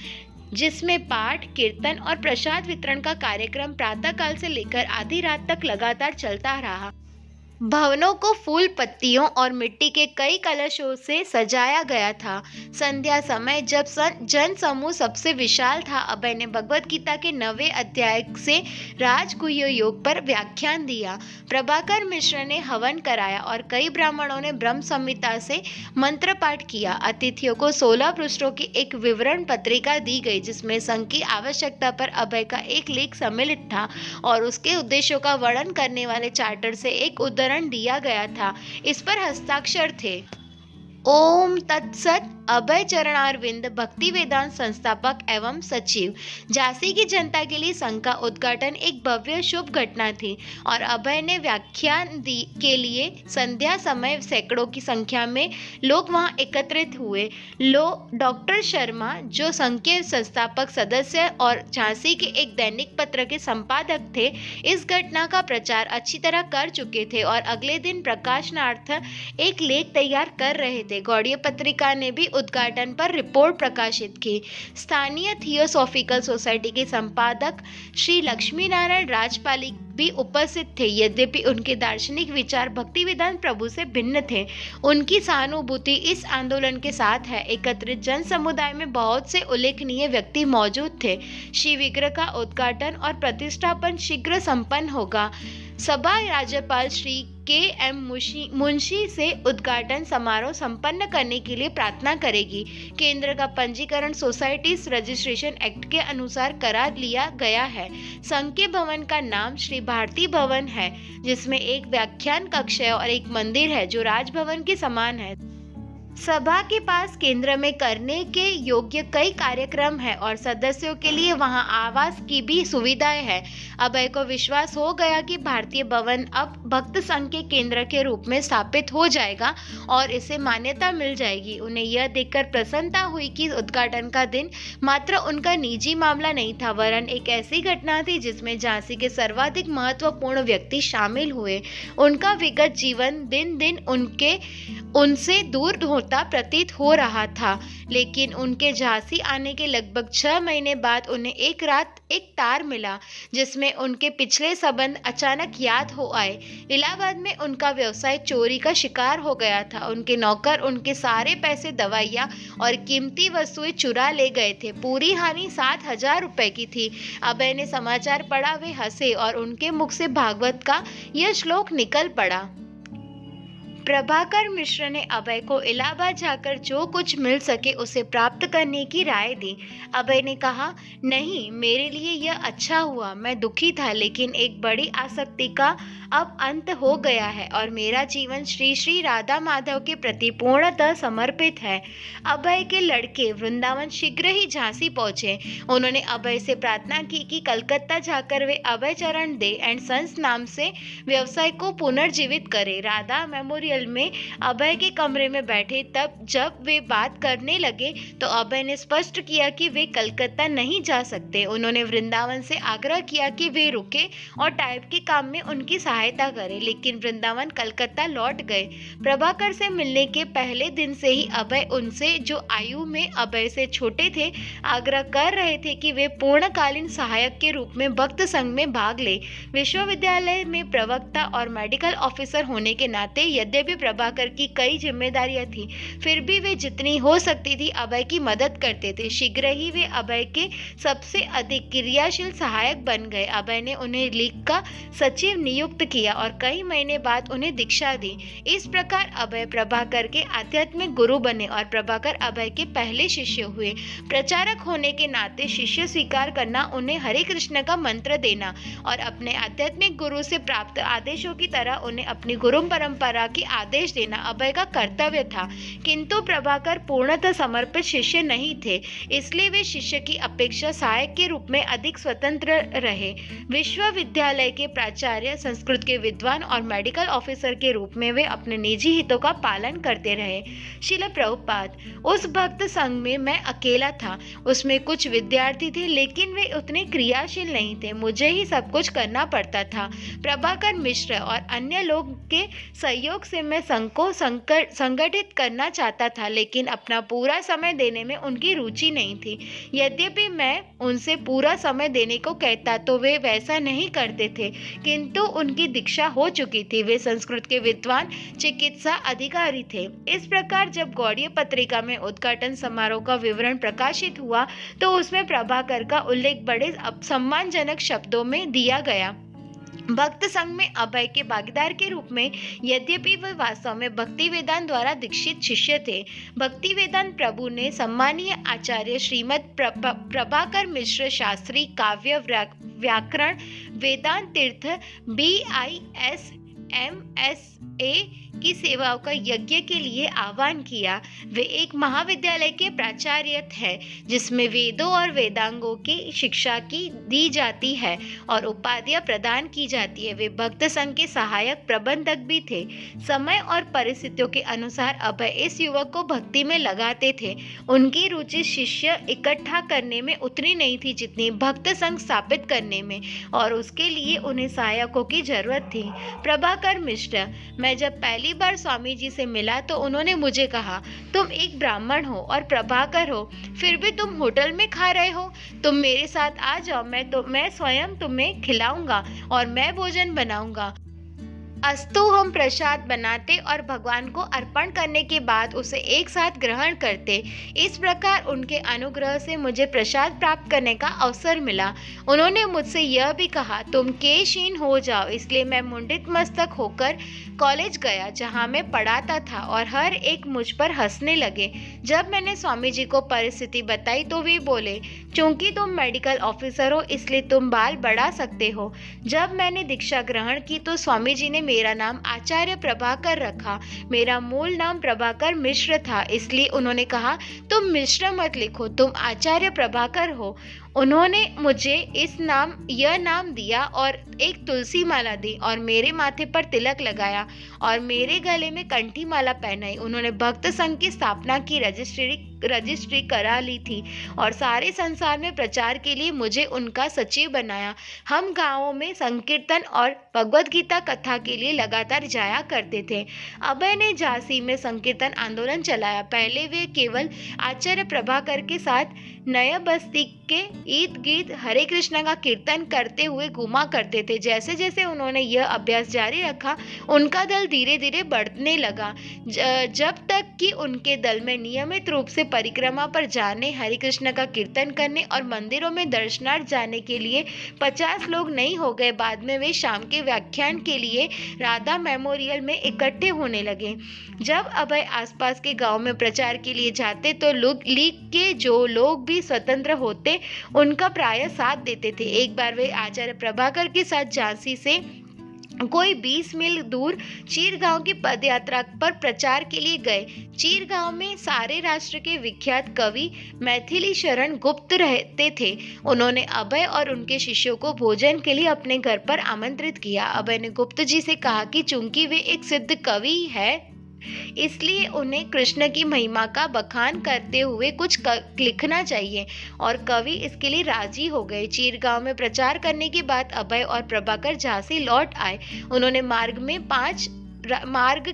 जिसमें पाठ, कीर्तन और प्रसाद वितरण का कार्यक्रम प्रातःकाल से लेकर आधी रात तक लगातार चलता रहा। भवनों को फूल, पत्तियों और मिट्टी के कई कलशों से सजाया गया था। संध्या समय जब जन समूह सबसे विशाल था, अभय ने भगवद गीता के 9वें अध्याय से राजगुह्य योग पर व्याख्यान दिया। प्रभाकर मिश्र ने हवन कराया और कई ब्राह्मणों ने ब्रह्म संहिता से मंत्र पाठ किया। अतिथियों को 16 पृष्ठों की एक विवरण पत्रिका दी गई जिसमें संघ की आवश्यकता पर अभय का एक लेख सम्मिलित था और उसके उद्देश्यों का वर्णन करने वाले चार्टर से एक उद्धरण दिया गया था। इस पर हस्ताक्षर थे। ओम तत्सत। अभय चरणारविंद, भक्ति वेदांत संस्थापक एवं सचिव। झांसी की जनता के लिए संघ का उद्घाटन एक भव्य शुभ घटना थी और अभय ने व्याख्यान के लिए संध्या समय सैकड़ों की संख्या में लोग वहां एकत्रित हुए। डॉक्टर शर्मा जो संघ के संस्थापक सदस्य और झांसी के एक दैनिक पत्र के संपादक थे, इस घटना का प्रचार अच्छी तरह कर चुके थे और अगले दिन प्रकाशनार्थ एक लेख तैयार कर रहे थे। गौड़ीय पत्रिका ने भी उद्घाटन पर रिपोर्ट प्रकाशित की। स्थानीय थियोसॉफिकल सोसाइटी के संपादक श्री लक्ष्मी नारायण राजपाली भी उपस्थित थे। यद्यपि उनके दार्शनिक विचार भक्ति वेदांत प्रभु से भिन्न थे, उनकी सहानुभूति इस आंदोलन के साथ है। एकत्रित जन समुदाय में बहुत से उल्लेखनीय व्यक्ति मौजूद थे। श्री विग्रह का उद्घाटन और प्रतिष्ठापन शीघ्र संपन्न होगा। सभा राज्यपाल श्री के.एम. मुंशी से उद्घाटन समारोह संपन्न करने के लिए प्रार्थना करेगी। केंद्र का पंजीकरण सोसाइटीज रजिस्ट्रेशन एक्ट के अनुसार करा लिया गया है। संघ के भवन का नाम श्री भारती भवन है जिसमें एक व्याख्यान कक्ष है और एक मंदिर है जो राजभवन के समान है। सभा के पास केंद्र में करने के योग्य कई कार्यक्रम है और सदस्यों के लिए वहां आवास की भी सुविधाएं है। अभय को विश्वास हो गया कि भारतीय भवन अब भक्त संघ के केंद्र के रूप में स्थापित हो जाएगा और इसे मान्यता मिल जाएगी। उन्हें यह देखकर प्रसन्नता हुई कि उद्घाटन का दिन मात्र उनका निजी मामला नहीं था, वरन एक ऐसी घटना थी जिसमें झांसी के सर्वाधिक महत्वपूर्ण व्यक्ति शामिल हुए। उनका विगत जीवन दिन दिन उनसे दूर होता प्रतीत हो रहा था, लेकिन उनके झांसी आने के लगभग 6 महीने बाद उन्हें एक रात एक तार मिला जिसमें उनके पिछले संबंध अचानक याद हो आए। इलाहाबाद में उनका व्यवसाय चोरी का शिकार हो गया था। उनके नौकर उनके सारे पैसे, दवाइयाँ और कीमती वस्तुएं चुरा ले गए थे। पूरी हानि 7,000 रुपए की थी। अभय ने समाचार पढ़ा, वे हंसे और उनके मुख से भागवत का यह श्लोक निकल पड़ा। प्रभाकर मिश्र ने अभय को इलाहाबाद जाकर जो कुछ मिल सके उसे प्राप्त करने की राय दी। अभय ने कहा, नहीं, मेरे लिए यह अच्छा हुआ। मैं दुखी था, लेकिन एक बड़ी आसक्ति का अब अंत हो गया है और मेरा जीवन श्री श्री राधा माधव के प्रति पूर्णतः समर्पित है। अभय के लड़के वृंदावन शीघ्र ही झांसी पहुंचे। उन्होंने अभय से प्रार्थना की कि कलकत्ता जाकर वे अभय चरण दे एंड सन्स नाम से व्यवसाय को पुनर्जीवित करें। राधा मेमोरियल में अभय के कमरे में बैठे तब जब वे बात करने लगे तो अभय ने स्पष्ट किया कि वे कलकत्ता नहीं जा सकते। उन्होंने वृंदावन से आग्रह किया कि वे रुके और टाइप के काम में उनकी सहायता करें, लेकिन वृंदावन कलकत्ता लौट गए। प्रभाकर से मिलने के पहले दिन से ही अभय उनसे, जो आयु में अभय से छोटे थे, आग्रह कर रहे थे कि वे पूर्णकालीन सहायक के रूप में भक्त संघ में भाग ले। विश्वविद्यालय में प्रवक्ता और मेडिकल ऑफिसर होने के नाते यद्यपि प्रभाकर की कई जिम्मेदारियां थी, फिर भी वे जितनी हो सकती थी अभय की मदद करते थे। शीघ्र ही वे अभय के सबसे अधिक क्रियाशील सहायक बन गए। अभय ने उन्हें लीग का सचिव नियुक्त किया और कई महीने बाद उन्हें दीक्षा दी। इस प्रकार अभय प्रभाकर के आध्यात्मिक गुरु बने और प्रभाकर अभय के पहले शिष्य हुए। प्रचारक होने के नाते शिष्य स्वीकार करना, उन्हें हरे कृष्ण का मंत्र देना और अपने आध्यात्मिक गुरु से प्राप्त आदेशों की तरह उन्हें अपनी गुरु परंपरा की आदेश देना अभय का कर्तव्य था। किंतु प्रभाकर पूर्णतः समर्पित शिष्य नहीं थे, इसलिए वे शिष्य की अपेक्षा सहायक के रूप में अधिक स्वतंत्र रहे। विश्वविद्यालय के प्राचार्य, संस्कृत के विद्वान और मेडिकल ऑफिसर के रूप में वे अपने निजी हितों का पालन करते रहे। श्रील प्रभुपाद, उस भक्त संघ में मैं अकेला था। उसमें कुछ विद्यार्थी थे, लेकिन वे उतने क्रियाशील नहीं थे। मुझे ही सब कुछ करना पड़ता था। प्रभाकर मिश्र और अन्य लोग के सहयोग से मैं संघ को संगठित करना चाहता था, लेकिन अपना पूरा समय देने में उनकी रुचि नहीं थी। यद्यपि मैं उनसे पूरा समय देने को कहता तो वे वैसा नहीं करते थे, किंतु उनकी दीक्षा हो चुकी थी। वे संस्कृत के विद्वान चिकित्सा अधिकारी थे। इस प्रकार जब गौड़ीय पत्रिका में उद्घाटन समारोह का विवरण प्रकाशित हुआ तो उसमें प्रभाकर का उल्लेख बड़े सम्मानजनक शब्दों में दिया गया। भक्त संघ में अभय के भागीदार के रूप में, यद्यपि वे वास्तव में भक्ति वेदांत द्वारा दीक्षित शिष्य थे। भक्ति वेदांत प्रभु ने सम्मानीय आचार्य श्रीमद प्रभाकर मिश्र शास्त्री काव्य व्याकरण वेदांत तीर्थ BIS MSA की सेवाओं का यज्ञ के लिए आह्वान किया। वे एक महाविद्यालय के प्राचार्य हैं जिसमें वेदों और वेदांगों की शिक्षा की दी जाती है और उपाधियां प्रदान की जाती है। वे भक्त संघ के सहायक प्रबंधक भी थे। समय और परिस्थितियों के अनुसार अभय इस युवक को भक्ति में लगाते थे। उनकी रुचि शिष्य इकट्ठा करने में उतनी नहीं थी जितनी भक्त संघ स्थापित करने में, और उसके लिए उन्हें सहायकों की जरूरत थी। प्रभाकर मिश्र, मैं जब पहली बार स्वामी जी से मिला तो उन्होंने मुझे कहा, तुम एक ब्राह्मण हो और प्रभाकर हो, फिर भी तुम होटल में खा रहे हो। तुम मेरे साथ आ जाओ, मैं स्वयं तुम्हें खिलाऊंगा और मैं भोजन बनाऊंगा। अस्तु, हम प्रसाद बनाते और भगवान को अर्पण करने के बाद उसे एक साथ ग्रहण करते। इस प्रकार उनके अनुग्रह से मुझे प्रसाद प्राप्त करने का अवसर मिला। उन्होंने मुझसे यह भी कहा, तुम केशहीन हो जाओ। इसलिए मैं मुंडित मस्तक होकर कॉलेज गया जहाँ मैं पढ़ाता था और हर एक मुझ पर हंसने लगे। जब मैंने स्वामी जी को परिस्थिति बताई तो वे बोले, चूंकि तुम मेडिकल ऑफिसर हो इसलिए तुम बाल बढ़ा सकते हो। जब मैंने दीक्षा ग्रहण की तो स्वामी जी ने मेरा नाम आचार्य प्रभाकर रखा। मेरा मूल नाम प्रभाकर मिश्र था, इसलिए उन्होंने कहा, तुम मिश्र मत लिखो, तुम आचार्य प्रभाकर हो। उन्होंने मुझे यह नाम दिया और एक तुलसी माला दी और मेरे माथे पर तिलक लगाया और मेरे गले में कंठी माला पहनाई। उन्होंने भक्त संघ की स्थापना की रजिस्ट्री करा ली थी और सारे संसार में प्रचार के लिए मुझे उनका सचिव बनाया। हम गांवों में संकीर्तन और भगवद गीता कथा के लिए लगातार जाया करते थे। अभय ने झांसी में संकीर्तन आंदोलन चलाया। पहले वे केवल आचार्य प्रभाकर के साथ नया बस्ती के ईद गीत हरे कृष्णा का कीर्तन करते हुए घुमा करते थे। जैसे जैसे उन्होंने यह अभ्यास जारी रखा, उनका दल धीरे धीरे बढ़ने लगा, जब तक कि उनके दल में नियमित रूप से परिक्रमा पर जाने, हरे कृष्ण का कीर्तन करने और मंदिरों में दर्शनार्थ जाने के लिए 50 लोग नहीं हो गए। बाद में वे शाम के व्याख्यान के लिए राधा मेमोरियल में इकट्ठे होने लगे। जब अभय आसपास के गांव में प्रचार के लिए जाते तो लीग के जो लोग भी स्वतंत्र होते उनका प्राय साथ देते थे। एक बार वे आचार्य प्रभाकर के साथ झांसी से कोई 20 मील दूर चीरगांव की पदयात्रा पर प्रचार के लिए गए। चीरगांव में सारे राष्ट्र के विख्यात कवि मैथिली शरण गुप्त रहते थे। उन्होंने अभय और उनके शिष्यों को भोजन के लिए अपने घर पर आमंत्रित किया। अभय ने गुप्त जी से कहा कि चूंकि वे एक सिद्ध कवि है, इसलिए उन्हें कृष्ण की महिमा का बखान करते हुए कुछ लिखना चाहिए, और कवि इसके लिए राजी हो गए। चीरगांव में प्रचार करने के बाद अभय और प्रभाकर झांसी लौट आए। उन्होंने मार्ग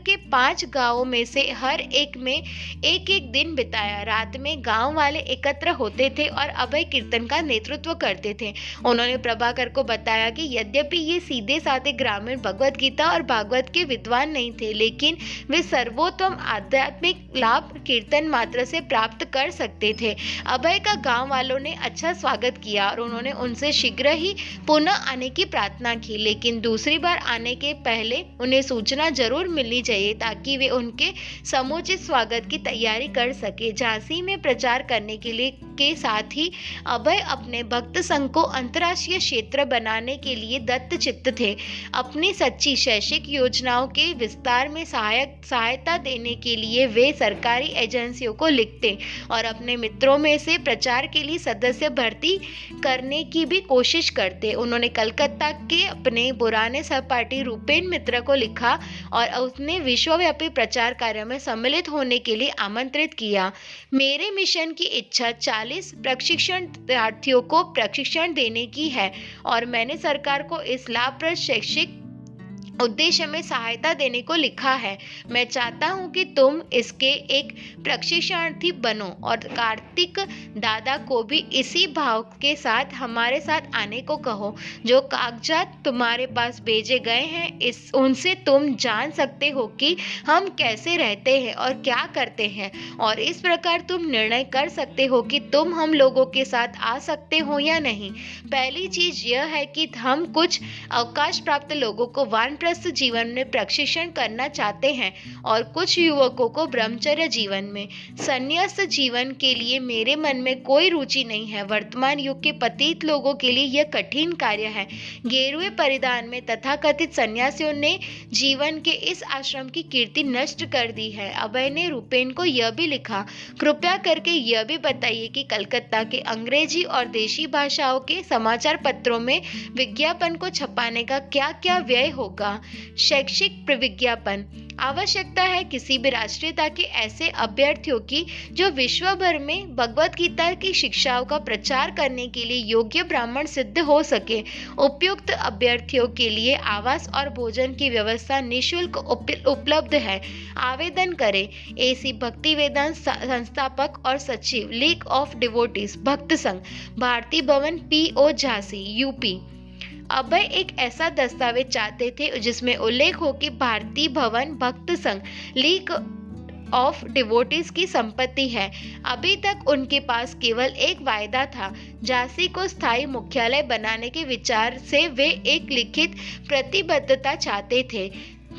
के 5 गांवों में से हर एक में एक एक दिन बिताया। रात में गांव वाले एकत्र होते थे और अभय कीर्तन का नेतृत्व करते थे। उन्होंने प्रभाकर को बताया कि यद्यपि ये सीधे साधे ग्रामीण भगवत गीता और भागवत के विद्वान नहीं थे, लेकिन वे सर्वोत्तम आध्यात्मिक लाभ कीर्तन मात्र से प्राप्त कर सकते थे। अभय का गांव वालों ने अच्छा स्वागत किया और उन्होंने उनसे शीघ्र ही पुनः आने की प्रार्थना की, लेकिन दूसरी बार आने के पहले उन्हें सूचना जरूर मिलनी चाहिए ताकि वे उनके समुचित स्वागत की तैयारी कर सके। झांसी में प्रचार करने के साथ ही अभय अपने भक्त संघ को अंतर्राष्ट्रीय क्षेत्र बनाने के लिए दत्तचित्त थे। अपनी सच्ची शैक्षिक योजनाओं के विस्तार में सहायता देने के लिए वे सरकारी एजेंसियों को लिखते और अपने मित्रों में से प्रचार के लिए सदस्य भर्ती करने की भी कोशिश करते। उन्होंने कलकत्ता के अपने पुराने सहपाठी रूपेन मित्र को लिखा और उसने विश्वव्यापी प्रचार कार्य में सम्मिलित होने के लिए आमंत्रित किया। मेरे मिशन की इच्छा 40 प्रशिक्षणार्थियों को प्रशिक्षण देने की है और मैंने सरकार को इस लाभप्रद शैक्षिक उद्देश्य में सहायता देने को लिखा है। मैं चाहता हूं कि तुम इसके एक प्रशिक्षणार्थी बनो और कार्तिक दादा को भी इसी भाव के साथ हमारे साथ आने को कहो। जो कागजात तुम्हारे पास भेजे गए हैं उनसे तुम जान सकते हो कि हम कैसे रहते हैं और क्या करते हैं, और इस प्रकार तुम निर्णय कर सकते हो कि तुम हम लोगों के साथ आ सकते हो या नहीं। पहली चीज यह है कि हम कुछ अवकाश प्राप्त लोगों को वानप्रस्थ जीवन में प्रशिक्षण करना चाहते हैं और कुछ युवकों को ब्रह्मचर्य जीवन में। संन्यास्त जीवन के लिए मेरे मन में कोई रुचि नहीं है। वर्तमान युग के पतित लोगों के लिए यह कठिन कार्य है। गेरुए परिधान में तथाकथित सन्यासियों ने जीवन के इस आश्रम की कीर्ति नष्ट कर दी है। अभय ने रूपेन को यह भी लिखा, कृपया करके यह भी बताइए कि कलकत्ता के अंग्रेजी और देशी भाषाओं के समाचार पत्रों में विज्ञापन को छपाने का क्या क्या व्यय होगा। शैक्षिक विज्ञापन आवश्यकता है किसी भी राष्ट्रीयता के ऐसे अभ्यर्थियों की जो विश्व भर में भगवत गीता की शिक्षाओं का प्रचार करने के लिए योग्य ब्राह्मण सिद्ध हो सके। उपयुक्त अभ्यर्थियों के लिए आवास और भोजन की व्यवस्था निःशुल्क उपलब्ध है। आवेदन करें। AC भक्ति वेदांत संस्थापक और सचिव, लीग ऑफ डिवोटीज भक्त संघ, भारती भवन, PO झांसी, UP। अभय एक ऐसा दस्तावेज चाहते थे जिसमें उल्लेख हो कि भारती भवन भक्त संघ लीग ऑफ डिवोटीज की संपत्ति है। अभी तक उनके पास केवल एक वायदा था। झांसी को स्थायी मुख्यालय बनाने के विचार से वे एक लिखित प्रतिबद्धता चाहते थे।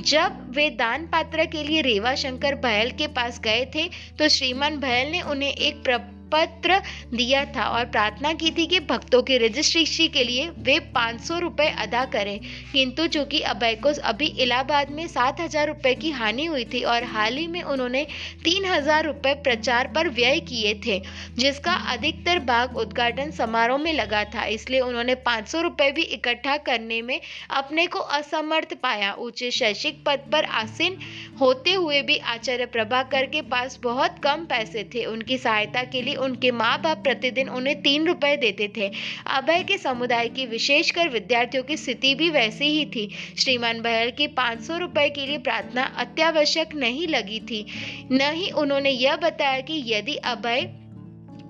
जब वे दान पात्र के लिए रेवा शंकर बहल के पास गए थे तो श्रीमान बहल ने उन्हें एक पत्र दिया था और प्रार्थना की थी कि भक्तों की रजिस्ट्रेशन के लिए वे 500 रुपए अदा करें, किंतु चूंकि अभय को अभी इलाहाबाद में 7,000 रुपए की हानि हुई थी और हाल ही में उन्होंने 3,000 रुपए प्रचार पर व्यय किए थे, जिसका अधिकतर भाग उद्घाटन समारोह में लगा था, इसलिए उन्होंने 500 रुपए भी इकट्ठा करने में अपने को असमर्थ पाया। ऊंचे शैक्षिक पद पर आसीन होते हुए भी आचार्य प्रभाकर के पास बहुत कम पैसे थे। उनकी सहायता के लिए उनके माँ बाप प्रतिदिन उन्हें 3 रुपए देते थे। अभय के समुदाय की विशेषकर विद्यार्थियों की स्थिति भी वैसी ही थी। श्रीमान बहल की 500 रुपए के लिए प्रार्थना अत्यावश्यक नहीं लगी थी। न ही उन्होंने यह बताया कि यदि अभय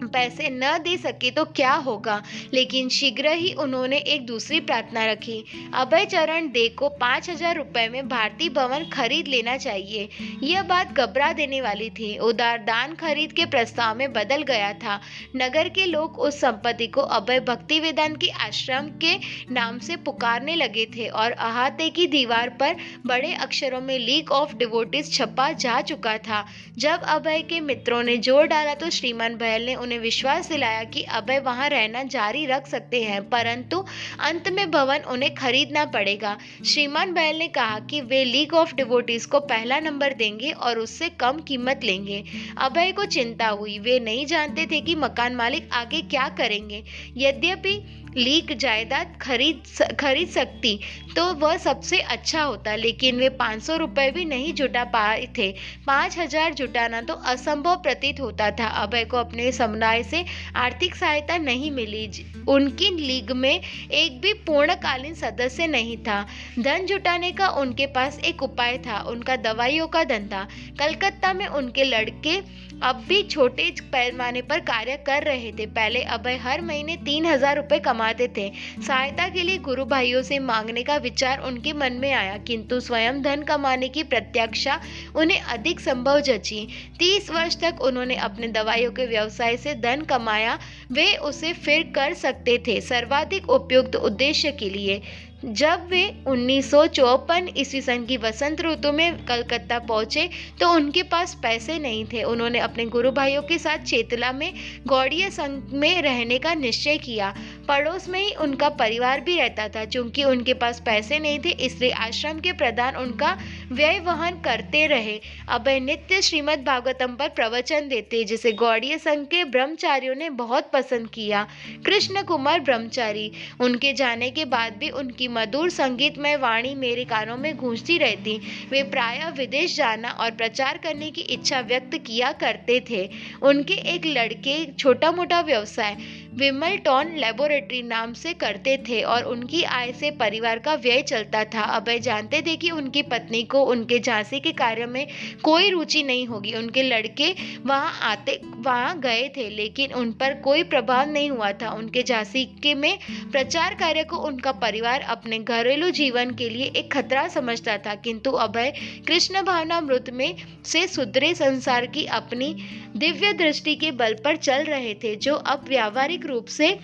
पैसे न दे सके तो क्या होगा, लेकिन शीघ्र ही उन्होंने एक दूसरी प्रार्थना रखी। अभय चरण दे को 5,000 रुपए में भारतीय भवन खरीद लेना चाहिए। यह बात घबरा देने वाली थी। उदार दान खरीद के प्रस्ताव में बदल गया था। नगर के लोग उस संपत्ति को अभय भक्ति वेदांत की आश्रम के नाम से पुकारने लगे थे और अहाते की दीवार पर बड़े अक्षरों में लीग ऑफ डिवोटीज छपा जा चुका था। जब अभय के मित्रों ने जोर डाला तो श्रीमान बहल ने उन्हें विश्वास दिलाया कि अभय वहां रहना जारी रख सकते हैं, परंतु अंत में भवन उन्हें खरीदना पड़ेगा। श्रीमान बहल ने कहा कि वे लीग ऑफ डिवोटीज को पहला नंबर देंगे और उससे कम कीमत लेंगे। अभय को चिंता हुई। वे नहीं जानते थे कि मकान मालिक आगे क्या करेंगे। यद्यपि लीग जायदाद खरीद सकती तो वह सबसे अच्छा होता, लेकिन वे 500 रुपए भी नहीं जुटा पाए थे। 5,000 जुटाना तो असंभव प्रतीत होता था। अभय को अपने समुदाय से आर्थिक सहायता नहीं मिली। उनकी लीग में एक भी पूर्णकालीन सदस्य नहीं था। धन जुटाने का उनके पास एक उपाय था, उनका दवाइयों का धंधा। कलकत्ता में उनके लड़के अब भी छोटे पैमाने पर कार्य कर रहे थे। पहले अभय हर महीने 3,000 रुपए कमाते थे। सहायता के लिए गुरु भाइयों से मांगने का विचार उनके मन में आया, किंतु स्वयं धन कमाने की प्रत्याशा उन्हें अधिक संभव जची। 30 वर्ष तक उन्होंने अपने दवाइयों के व्यवसाय से धन कमाया। वे उसे फिर कर सकते थे सर्वाधिक उपयुक्त उद्देश्य के लिए। जब वे 1954 ईस्वी सन की वसंत ऋतु में कलकत्ता पहुंचे तो उनके पास पैसे नहीं थे। उन्होंने अपने गुरु भाइयों के साथ चेतला में गौड़ीय संघ में रहने का निश्चय किया। पड़ोस में ही उनका परिवार भी रहता था। चूंकि उनके पास पैसे नहीं थे, इसलिए आश्रम के प्रधान उनका व्यय वहन करते रहे। अभय नित्य श्रीमद् भागवतम पर प्रवचन देते, जिसे गौड़ीय संघ के ब्रह्मचारियों ने बहुत पसंद किया। कृष्ण कुमार ब्रह्मचारी, उनके जाने के बाद भी उनकी मधुर संगीतमय वाणी मेरे कानों में गूंजती रहती। वे प्रायः विदेश जाना और प्रचार करने की इच्छा व्यक्त किया करते थे। उनके एक लड़के छोटा मोटा व्यवसाय विमलटॉन लेबोरेटरी नाम से करते थे और उनकी आय से परिवार का व्यय चलता था। अभय जानते थे कि उनकी पत्नी को उनके झांसी के कार्य में कोई रुचि नहीं होगी। उनके लड़के वहां गए थे, लेकिन उन पर कोई प्रभाव नहीं हुआ था। उनके झांसी के में प्रचार कार्य को उनका परिवार अपने घरेलू जीवन के लिए एक खतरा समझता था, किंतु अभय कृष्ण भावनामृत में से सुधरे संसार की अपनी दिव्य दृष्टि के बल पर चल रहे थे, जो अब व्यावहारिक रूप से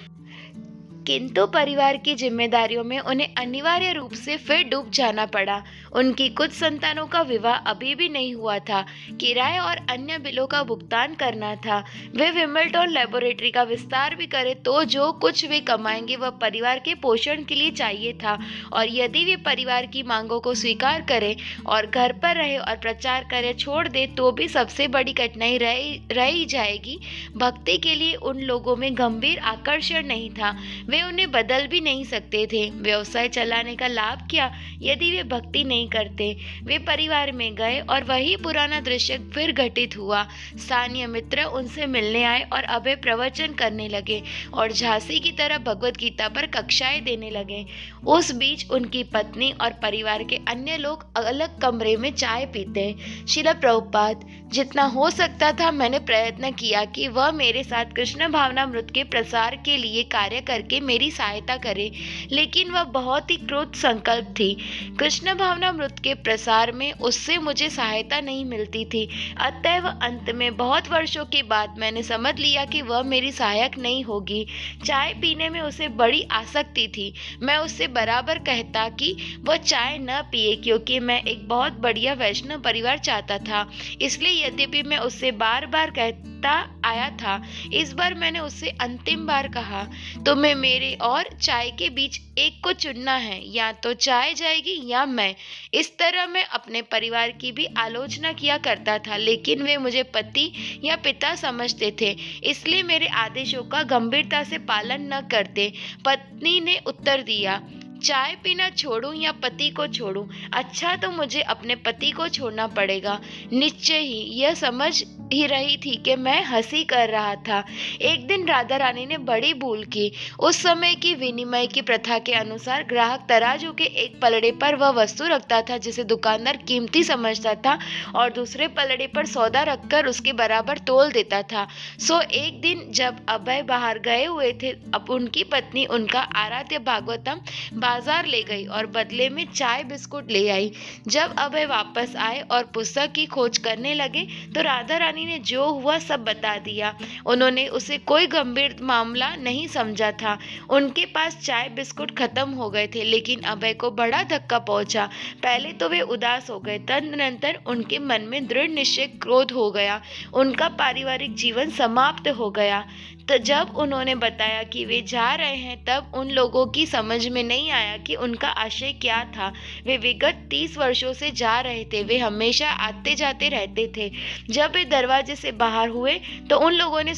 किंतु परिवार की जिम्मेदारियों में उन्हें अनिवार्य रूप से फिर डूब जाना पड़ा। उनकी कुछ संतानों का विवाह अभी भी नहीं हुआ था। किराए और अन्य बिलों का भुगतान करना था। वे विमलटॉन लेबोरेटरी का विस्तार भी करें तो जो कुछ वे कमाएंगे वह परिवार के पोषण के लिए चाहिए था, और यदि वे परिवार की मांगों को स्वीकार करें और घर पर रहे और प्रचार कार्य छोड़ दे तो भी सबसे बड़ी कठिनाई रह ही जाएगी। भक्ति के लिए उन लोगों में गंभीर आकर्षण नहीं था। वे उन्हें बदल भी नहीं सकते थे। व्यवसाय चलाने का लाभ क्या यदि वे भक्ति नहीं करते। वे परिवार में गए और वही पुराना दृश्य फिर घटित हुआ। स्थानीय मित्र उनसे मिलने आए और अभय प्रवचन करने लगे और झांसी की तरह भगवत गीता पर कक्षाएं देने लगे। उस बीच उनकी पत्नी और परिवार के अन्य लोग अलग कमरे में चाय पीते। श्रील प्रभुपाद, जितना हो सकता था मैंने प्रयत्न किया कि वह मेरे साथ कृष्ण भावनामृत के प्रसार के लिए कार्य करके मेरी सहायता करे, लेकिन वह बहुत ही क्रोध संकल्प थी। कृष्ण भावनामृत के प्रसार में उससे मुझे सहायता नहीं मिलती थी। अतएव अंत में बहुत वर्षों के बाद मैंने समझ लिया कि वह मेरी सहायक नहीं होगी। चाय पीने में उसे बड़ी आसक्ति थी। मैं उससे बराबर कहता कि वह चाय न पिए, क्योंकि मैं एक बहुत बढ़िया वैष्णव परिवार चाहता था। इसलिए यद्यपि मैं उससे बार बार कहता आया था, इस बार मैंने उससे अंतिम बार कहा, तुम्हें मेरे और चाय के बीच एक को चुनना है, या तो चाय जाएगी या मैं। इस तरह मैं अपने परिवार की भी आलोचना किया करता था, लेकिन वे मुझे पति या पिता समझते थे, इसलिए मेरे आदेशों का गंभीरता से पालन न करते। पत्नी ने उत्तर दिया, चाय पीना छोड़ूं या पति को छोड़ूं? अच्छा, तो मुझे अपने पति को छोड़ना पड़ेगा निश्चय ही। यह समझ ही रही थी कि मैं हंसी कर रहा था। एक दिन राधा रानी ने बड़ी भूल की। उस समय की विनिमय की प्रथा के अनुसार ग्राहक तराजू के एक पलड़े पर वह वस्तु रखता था जिसे दुकानदार कीमती समझता था और दूसरे पलड़े पर सौदा रखकर उसके बराबर तोल देता था। सो एक दिन जब अभय बाहर गए हुए थे, अब उनकी पत्नी उनका आराध्य भागवतम बाजार ले गई और बदले में चाय बिस्कुट ले आई। जब अभय वापस आए और पुस्तक की खोज करने लगे तो राधा रानी ने जो हुआ सब बता दिया। उन्होंने उसे कोई गंभीर मामला नहीं समझा था। उनके पास चाय बिस्कुट खत्म हो गए थे, लेकिन अभय को बड़ा धक्का पहुंचा। पहले तो वे उदास हो गए, तदनंतर उनके मन में दृढ़ निश्चय क्रोध हो गया। उनका पारिवारिक जीवन समाप्त हो गया। तो जब उन्होंने बताया कि वे जा रहे हैं, तब उन लोगों की समझ में नहीं आया कि उनका आशय क्या था। वे विगत 30 वर्षों से जा रहे थे। वे हमेशा आते जाते रहते थे। जब वे दरवाजे से बाहर हुए तो उन लोगों ने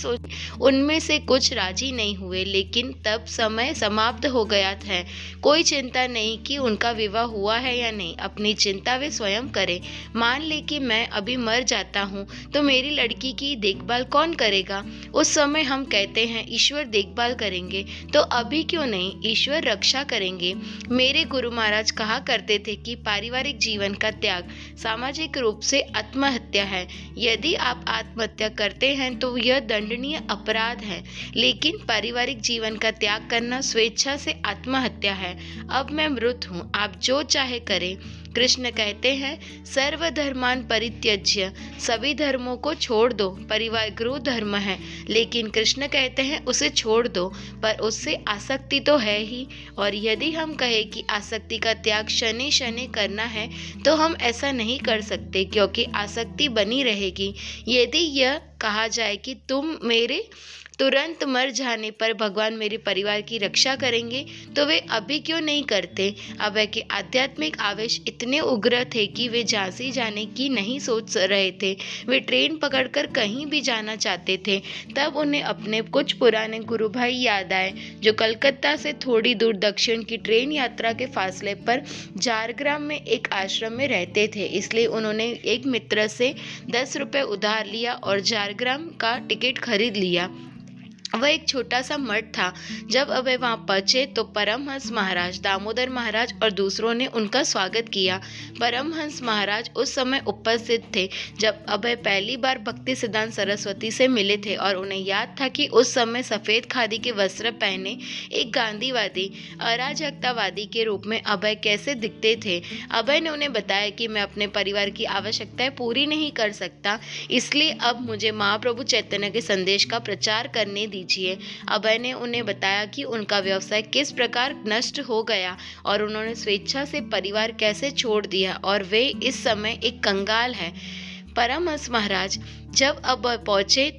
उनमें से कुछ राजी नहीं हुए, लेकिन तब समय समाप्त हो गया था। कोई चिंता नहीं कि उनका विवाह हुआ है या नहीं, अपनी चिंता वे स्वयं करें। मान ले कि मैं अभी मर जाता हूँ तो मेरी लड़की की देखभाल कौन करेगा? उस समय हम कहते हैं ईश्वर देखभाल करेंगे, तो अभी क्यों नहीं ईश्वर रक्षा करेंगे? मेरे गुरु महाराज कहा करते थे कि पारिवारिक जीवन का त्याग सामाजिक रूप से आत्महत्या है। यदि आप आत्महत्या करते हैं तो यह दंडनीय अपराध है, लेकिन पारिवारिक जीवन का त्याग करना स्वेच्छा से आत्महत्या है। अब मैं मृत हूँ, आप जो चाहे करें। कृष्ण कहते हैं सर्वधर्मान परित्यज्य, सभी धर्मों को छोड़ दो। परिवार गुरु धर्म है, लेकिन कृष्ण कहते हैं उसे छोड़ दो, पर उससे आसक्ति तो है ही। और यदि हम कहें कि आसक्ति का त्याग शनि शनि करना है तो हम ऐसा नहीं कर सकते, क्योंकि आसक्ति बनी रहेगी। यदि यह कहा जाए कि तुम मेरे तुरंत मर जाने पर भगवान मेरे परिवार की रक्षा करेंगे, तो वे अभी क्यों नहीं करते? अभय के आध्यात्मिक आवेश इतने उग्र थे कि वे झांसी जाने की नहीं सोच रहे थे। वे ट्रेन पकड़कर कहीं भी जाना चाहते थे। तब उन्हें अपने कुछ पुराने गुरु भाई याद आए, जो कलकत्ता से थोड़ी दूर दक्षिण की ट्रेन यात्रा के फासले पर झारग्राम में एक आश्रम में रहते थे। इसलिए उन्होंने एक मित्र से 10 रुपये उधार लिया और झारग्राम का टिकट खरीद लिया। वह एक छोटा सा मठ था। जब अभय वहां पहुंचे तो परमहंस महाराज, दामोदर महाराज और दूसरों ने उनका स्वागत किया। परमहंस महाराज उस समय उपस्थित थे जब अभय पहली बार भक्ति सिद्धांत सरस्वती से मिले थे, और उन्हें याद था कि उस समय सफ़ेद खादी के वस्त्र पहने एक गांधीवादी, अराजकतावादी के रूप में अभय कैसे दिखते थे। अभय ने उन्हें बताया कि मैं अपने परिवार की आवश्यकताएं पूरी नहीं कर सकता, इसलिए अब मुझे महाप्रभु चैतन्य के संदेश का प्रचार करने दीजिए। अभय ने उन्हें बताया कि उनका व्यवसाय किस प्रकार नष्ट हो गया और उन्होंने स्वेच्छा से परिवार कैसे छोड़ दिया, और वे इस समय एक कंगाल है। परमहंस महाराज जब अभय पहुंचे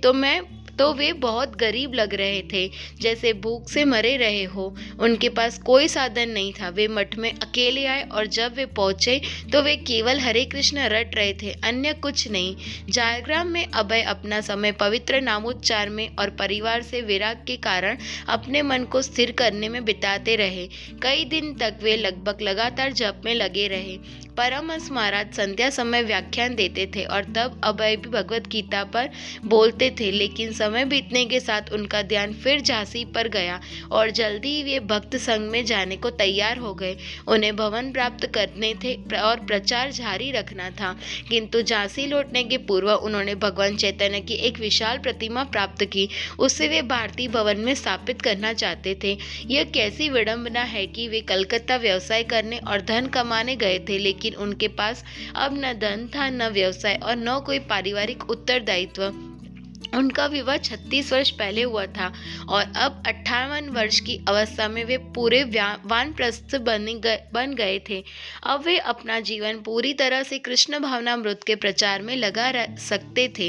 तो वे बहुत गरीब लग रहे थे, जैसे भूख से मरे रहे हो। उनके पास कोई साधन नहीं था। वे मठ में अकेले आए और जब वे पहुंचे तो वे केवल हरे कृष्ण रट रहे थे, अन्य कुछ नहीं। झारग्राम में अभय अपना समय पवित्र नामोच्चार में और परिवार से विराग के कारण अपने मन को स्थिर करने में बिताते रहे। कई दिन तक वे लगभग लगातार जप में लगे रहे। परमहंस महाराज संध्या समय व्याख्यान देते थे और तब अभय भी भगवत गीता पर बोलते थे, लेकिन समय बीतने के साथ उनका ध्यान फिर झांसी पर गया और जल्दी ही वे भक्त संघ में जाने को तैयार हो गए। उन्हें भवन प्राप्त करने थे और प्रचार जारी रखना था, किंतु झांसी लौटने के पूर्व उन्होंने भगवान चैतन्य की एक विशाल प्रतिमा प्राप्त की। उससे वे भारतीय भवन में स्थापित करना चाहते थे। यह कैसी विडंबना है कि वे कलकत्ता व्यवसाय करने और धन कमाने गए थे, लेकिन उनके पास अब न धन था, न व्यवसाय और न कोई पारिवारिक उत्तरदायित्व। उनका विवाह 36 वर्ष पहले हुआ था और अब 58 वर्ष की अवस्था में वे पूरे वानप्रस्थ बन गए थे। अब वे अपना जीवन पूरी तरह से कृष्ण भावनामृत के प्रचार में लगा सकते थे।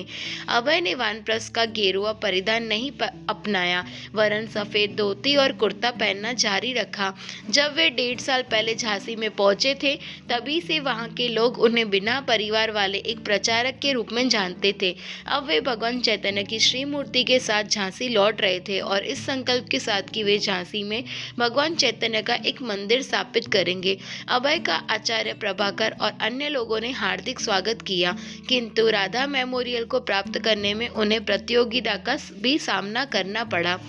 अभय ने वानप्रस्थ का गेरुआ परिधान नहीं अपनाया, वरन सफ़ेद धोती और कुर्ता पहनना जारी रखा। जब वे 1.5 साल पहले झांसी में पहुंचे थे, तभी से वहां के लोग उन्हें बिना परिवार वाले एक प्रचारक के रूप में जानते थे। अब वे भगवान चैतन्य की श्री मूर्ति के साथ झांसी लौट रहे थे और इस संकल्प के साथ कि वे झांसी में भगवान चैतन्य का एक मंदिर स्थापित करेंगे। अभय का आचार्य प्रभाकर और अन्य लोगों ने हार्दिक स्वागत किया, किंतु राधा मेमोरियल को प्राप्त करने में उन्हें प्रतियोगिता का भी सामना करना पड़ा।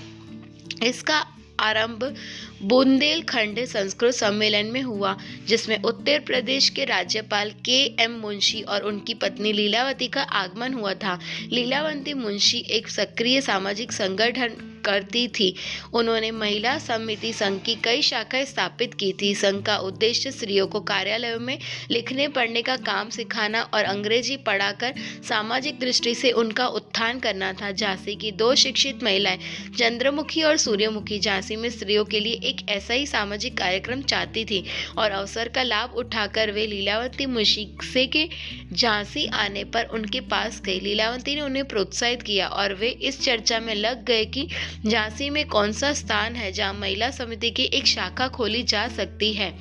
इसका आरंभ बुंदेलखंड संस्कृत सम्मेलन में हुआ, जिसमें उत्तर प्रदेश के राज्यपाल के.एम. मुंशी और उनकी पत्नी लीलावती का आगमन हुआ था। लीलावती मुंशी एक सक्रिय सामाजिक संगठन करती थी। उन्होंने महिला समिति संघ की कई शाखाएं स्थापित की थी। संघ का उद्देश्य स्त्रियों को कार्यालयों में लिखने पढ़ने का काम सिखाना और अंग्रेजी पढ़ाकर सामाजिक दृष्टि से उनका उत्थान करना था। झांसी की 2 शिक्षित महिलाएं चंद्रमुखी और सूर्यमुखी झांसी में स्त्रियों के लिए एक ऐसा ही सामाजिक कार्यक्रम चाहती थी और अवसर का लाभ उठाकर वे लीलावती मुंशी से के झांसी आने पर उनके पास गई। लीलावती ने उन्हें प्रोत्साहित किया और वे इस चर्चा में लग गए कि झांसी में कौन सा स्थान है जहां महिला समिति की एक शाखा खोली जा सकती है।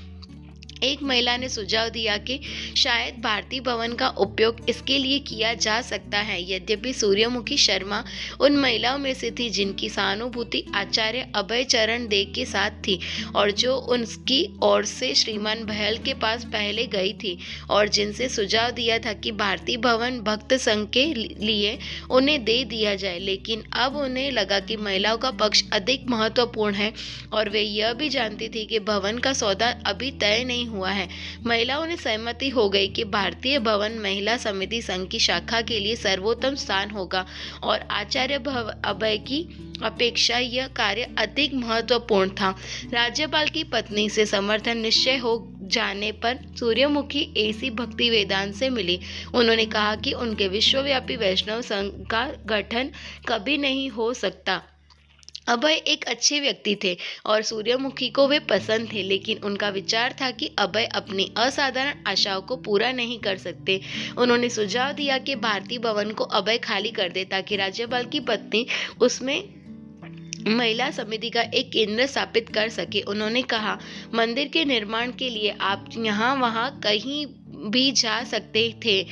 एक महिला ने सुझाव दिया कि शायद भारती भवन का उपयोग इसके लिए किया जा सकता है। यद्यपि सूर्यमुखी शर्मा उन महिलाओं में से थी जिनकी सहानुभूति आचार्य अभय चरण दे के साथ थी और जो उनकी ओर से श्रीमान बहल के पास पहले गई थी और जिनसे सुझाव दिया था कि भारती भवन भक्त संघ के लिए उन्हें दे दिया जाए। लेकिन अब उन्हें लगा कि महिलाओं का पक्ष अधिक महत्वपूर्ण है और वे यह भी जानती थी कि भवन का सौदा अभी तय नहीं हुआ है। महिलाओं ने सहमति हो गई कि भारतीय भवन महिला समिति संघ की शाखा के लिए सर्वोत्तम स्थान होगा और आचार्य अभय की अपेक्षा यह कार्य अधिक महत्वपूर्ण था। राज्यपाल की पत्नी से समर्थन निश्चय हो जाने पर सूर्यमुखी एसी भक्ति वेदांत से मिली। उन्होंने कहा कि उनके विश्वव्यापी वैष्णव संघ का गठन कभी नहीं हो सकता। अभय एक अच्छे व्यक्ति थे और सूर्यमुखी को वे पसंद थे, लेकिन उनका विचार था कि अभय अपनी असाधारण आशाओं को पूरा नहीं कर सकते। उन्होंने सुझाव दिया कि भारती भवन को अभय खाली कर दे ताकि राज्यपाल की पत्नी उसमें महिला समिति का एक केंद्र स्थापित कर सके। उन्होंने कहा, मंदिर के निर्माण के लिए आप यहाँ वहाँ कहीं भी जा सकते थे,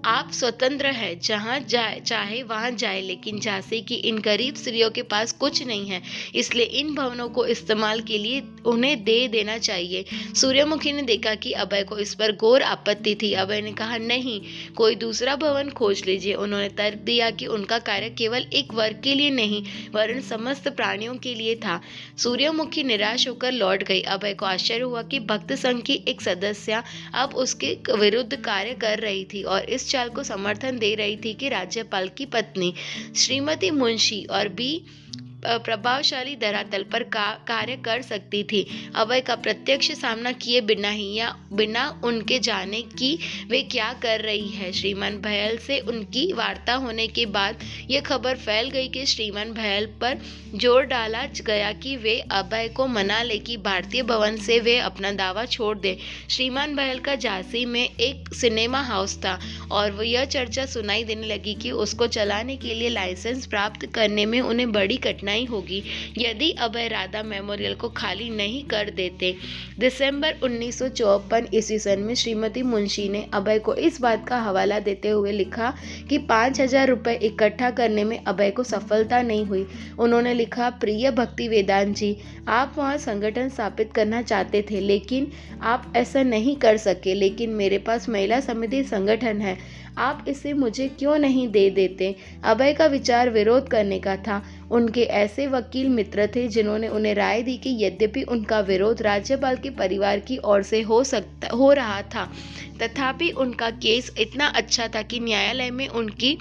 आप स्वतंत्र हैं, जहाँ चाहे वहाँ जाए, लेकिन झांसी की इन गरीब स्त्रियों के पास कुछ नहीं है, इसलिए इन भवनों को इस्तेमाल के लिए उन्हें दे देना चाहिए। सूर्यमुखी ने देखा कि अभय को इस पर घोर आपत्ति थी। अभय ने कहा, नहीं, कोई दूसरा भवन खोज लीजिए। उन्होंने तर्क दिया कि उनका कार्य केवल एक वर्ग के लिए नहीं वरन समस्त प्राणियों के लिए था। सूर्यमुखी निराश होकर लौट गई। अभय को आश्चर्य हुआ कि भक्त संघ की एक सदस्य अब उसके विरुद्ध कार्य कर रही थी और इस चाल को समर्थन दे रही थी कि राज्यपाल की पत्नी श्रीमती मुंशी और भी प्रभावशाली धरातल पर कार्य कर सकती थी। अभय का प्रत्यक्ष सामना किए बिना ही या बिना उनके जाने कि वे क्या कर रही है। श्रीमान बहल से उनकी वार्ता होने के बाद यह खबर फैल गई कि श्रीमान बहल पर जोर डाला गया कि वे अभय को मना ले कि भारतीय भवन से वे अपना दावा छोड़ दे। श्रीमान बहल का झांसी में एक सिनेमा हाउस था और यह चर्चा सुनाई देने लगी कि उसको चलाने के लिए लाइसेंस प्राप्त करने में उन्हें बड़ी कठिनाई होगी यदि अभय राधा मेमोरियल को खाली नहीं कर देते। दिसंबर 1954 ईस्वी सन में श्रीमती मुंशी ने अभय को इस बात का हवाला देते हुए लिखा कि 5,000 रुपये इकट्ठा करने में अभय को सफलता नहीं हुई। उन्होंने लिखा, प्रिय भक्ति वेदांत जी, आप वहाँ संगठन स्थापित करना चाहते थे लेकिन आप ऐसा नहीं कर सके, लेकिन मेरे पास महिला समिति संगठन है, आप इसे मुझे क्यों नहीं दे देते। अभय का विचार विरोध करने का था। उनके ऐसे वकील मित्र थे जिन्होंने उन्हें राय दी कि यद्यपि उनका विरोध राज्यपाल के परिवार की ओर से हो रहा था, तथापि उनका केस इतना अच्छा था कि न्यायालय में उनकी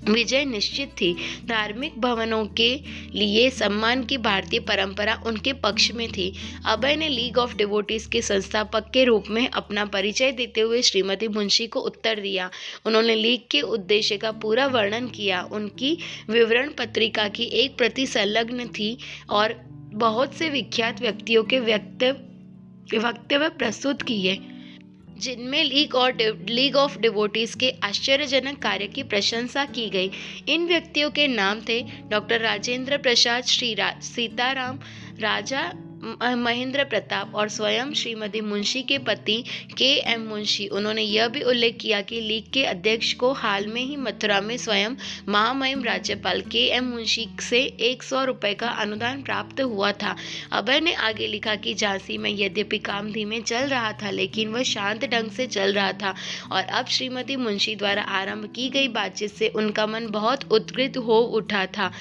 विजय निश्चित थी। धार्मिक भवनों के लिए सम्मान की भारतीय परंपरा उनके पक्ष में थी। अभय ने लीग ऑफ डिवोटीज के संस्थापक के रूप में अपना परिचय देते हुए श्रीमती मुंशी को उत्तर दिया। उन्होंने लीग के उद्देश्य का पूरा वर्णन किया। उनकी विवरण पत्रिका की एक प्रति संलग्न थी और बहुत से विख्यात व्यक्तियों के वक्तव्य प्रस्तुत किए, जिनमें लीग ऑफ डिवोटीज के आश्चर्यजनक कार्य की प्रशंसा की गई। इन व्यक्तियों के नाम थे डॉक्टर राजेंद्र प्रसाद, श्री सीताराम, राजा महेंद्र प्रताप और स्वयं श्रीमती मुंशी के पति के.एम. मुंशी। उन्होंने यह भी उल्लेख किया कि लीग के अध्यक्ष को हाल में ही मथुरा में स्वयं महामहिम राज्यपाल के.एम. मुंशी से 100 रुपए का अनुदान प्राप्त हुआ था। अभय ने आगे लिखा कि झांसी में यद्यपि काम धीमे चल रहा था, लेकिन वह शांत ढंग से चल रहा था और अब श्रीमती मुंशी द्वारा आरंभ की गई बातचीत से उनका मन बहुत उत्कृष्ट हो उठा था।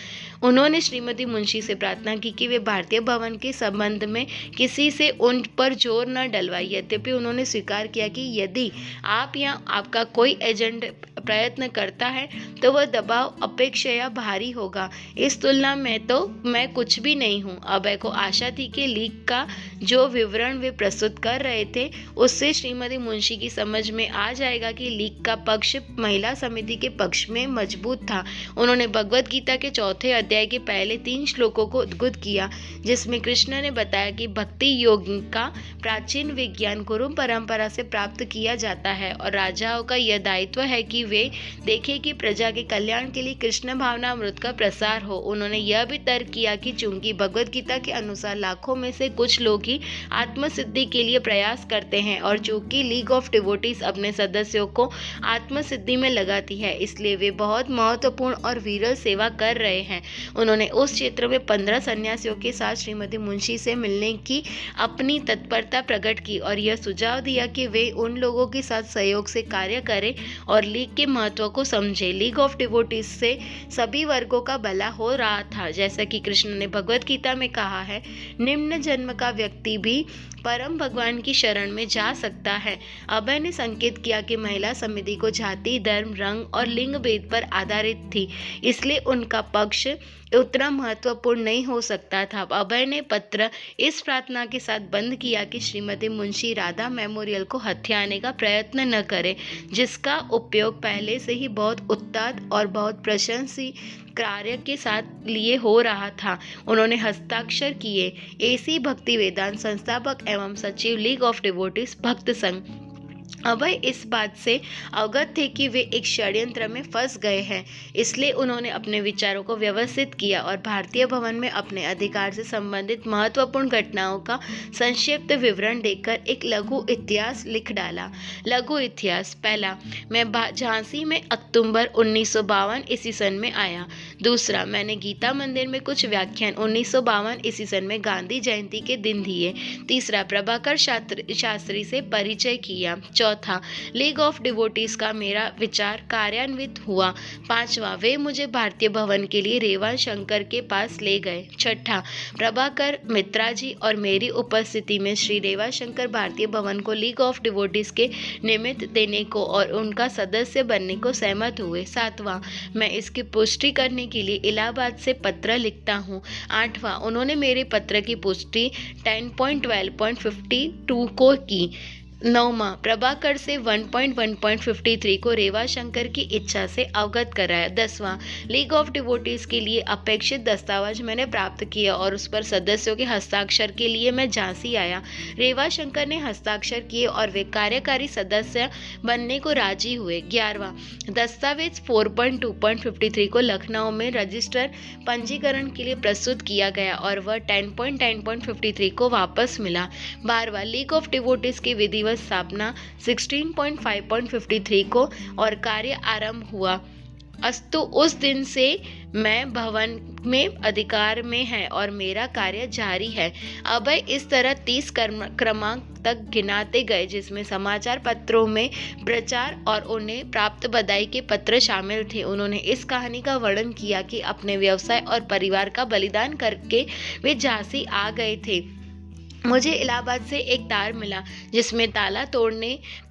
उन्होंने श्रीमती मुंशी से प्रार्थना की कि वे भारतीय भवन के संबंध में किसी से उन पर जोर न डलवाए। यद्यपि उन्होंने स्वीकार किया कि यदि आप या आपका कोई एजेंट प्रयत्न करता है तो वह दबाव अपेक्षया भारी होगा। इस तुलना में तो मैं कुछ भी नहीं हूँ। अभय को आशा थी कि लीग का जो विवरण वे प्रस्तुत कर रहे थे उससे श्रीमती मुंशी की समझ में आ जाएगा कि लीग का पक्ष महिला समिति के पक्ष में मजबूत था। उन्होंने भगवद गीता के 4 अध्याय के पहले 3 श्लोकों को उद्धृत किया, जिसमें कृष्ण ने बताया कि भक्ति योग का प्राचीन विज्ञान गुरु परंपरा से प्राप्त किया जाता है और राजाओं का यह दायित्व है कि वे देखें कि प्रजा के कल्याण के लिए कृष्ण भावना अमृत का प्रसार हो। उन्होंने यह भी तर्क किया कि चूंकि भगवद गीता के अनुसार लाखों में से कुछ लोग ही आत्मसिद्धि के लिए प्रयास करते हैं और चूंकि लीग ऑफ डिवोटीज अपने सदस्यों को आत्मसिद्धि में लगाती है, इसलिए वे बहुत महत्वपूर्ण और विरल सेवा कर रहे हैं। उन्होंने उस क्षेत्र में 15 सन्यासियों के साथ श्रीमती मुंशी से मिलने की अपनी तत्परता प्रकट की और यह सुझाव दिया कि वे उन लोगों के साथ सहयोग से कार्य करें और लीग के महत्व को समझे। लीग ऑफ डिवोटीज से सभी वर्गों का भला हो रहा था। जैसा कि कृष्ण ने भगवद गीता में कहा है, निम्न जन्म का व्यक्ति भी परम भगवान की शरण में जा सकता है। अभय ने संकेत किया कि महिला समिति को जाति, धर्म, रंग और लिंग भेद पर आधारित थी, इसलिए उनका पक्ष उतना महत्वपूर्ण नहीं हो सकता था। अभय ने पत्र इस प्रार्थना के साथ बंद किया कि श्रीमती मुंशी राधा मेमोरियल को हथियाने का प्रयत्न न करें, जिसका उपयोग पहले से ही बहुत उत्ताद और बहुत प्रशंसीय कार्य के साथ लिए हो रहा था। उन्होंने हस्ताक्षर किए। एसी भक्ति वेदांत संस्थापक एवं सचिव, लीग ऑफ डिवोटीज, भक्त संघ। अभय इस बात से अवगत थे कि वे एक षड्यंत्र में फंस गए हैं, इसलिए उन्होंने अपने विचारों को व्यवस्थित किया और भारतीय भवन में अपने अधिकार से संबंधित महत्वपूर्ण घटनाओं का संक्षिप्त विवरण देकर एक लघु इतिहास लिख डाला। लघु इतिहास। पहला, मैं झांसी में अक्टूबर 1952 ईस्वी सन में आया। दूसरा, मैंने गीता मंदिर में कुछ व्याख्यान 1952 ईस्वी सन में गांधी जयंती के दिन दिए। तीसरा, प्रभाकर शास्त्री से परिचय किया। चौथा, लीग ऑफ डिवोटीज का मेरा विचार कार्यान्वित हुआ। पांचवा, वे मुझे भारतीय भवन के लिए रेवा शंकर के पास ले गए। छठा, प्रभाकर मित्रा जी और मेरी उपस्थिति में श्री रेवा शंकर भारतीय भवन को लीग ऑफ डिवोटीज के निमित्त देने को और उनका सदस्य बनने को सहमत हुए। सातवां, मैं इसकी पुष्टि करने के लिए इलाहाबाद से पत्र लिखता हूँ। आठवां, उन्होंने मेरे पत्र की पुष्टि 10.12.52 को की। 9वां, प्रभाकर से 1.1.53 को रेवा शंकर की इच्छा से अवगत कराया। 10वां, लीग ऑफ डिवोटीज के लिए अपेक्षित दस्तावेज मैंने प्राप्त किया और उस पर सदस्यों के हस्ताक्षर के लिए मैं झांसी आया। रेवा शंकर ने हस्ताक्षर किए और वे कार्यकारी सदस्य बनने को राजी हुए। 11वां, दस्तावेज 4.2.53 को लखनऊ में रजिस्टर पंजीकरण के लिए प्रस्तुत किया गया और वह 10.10.53 को वापस मिला। 12वां, लीग ऑफ डिवोटीज की विधिवत स्थापना 16.5.53 को और कार्य आरंभ हुआ। अस्तु, उस दिन से मैं भवन में अधिकार में है और मेरा कार्य जारी है। अभय इस तरह 30 क्रमांक तक गिनाते गए, जिसमें समाचार पत्रों में प्रचार और उन्हें प्राप्त बधाई के पत्र शामिल थे। उन्होंने इस कहानी का वर्णन किया कि अपने व्यवसाय और परिवार का बलिदान करके वे झांसी आ गए थे। मुझे इलाहाबाद से एक तार मिला जिसमें ताला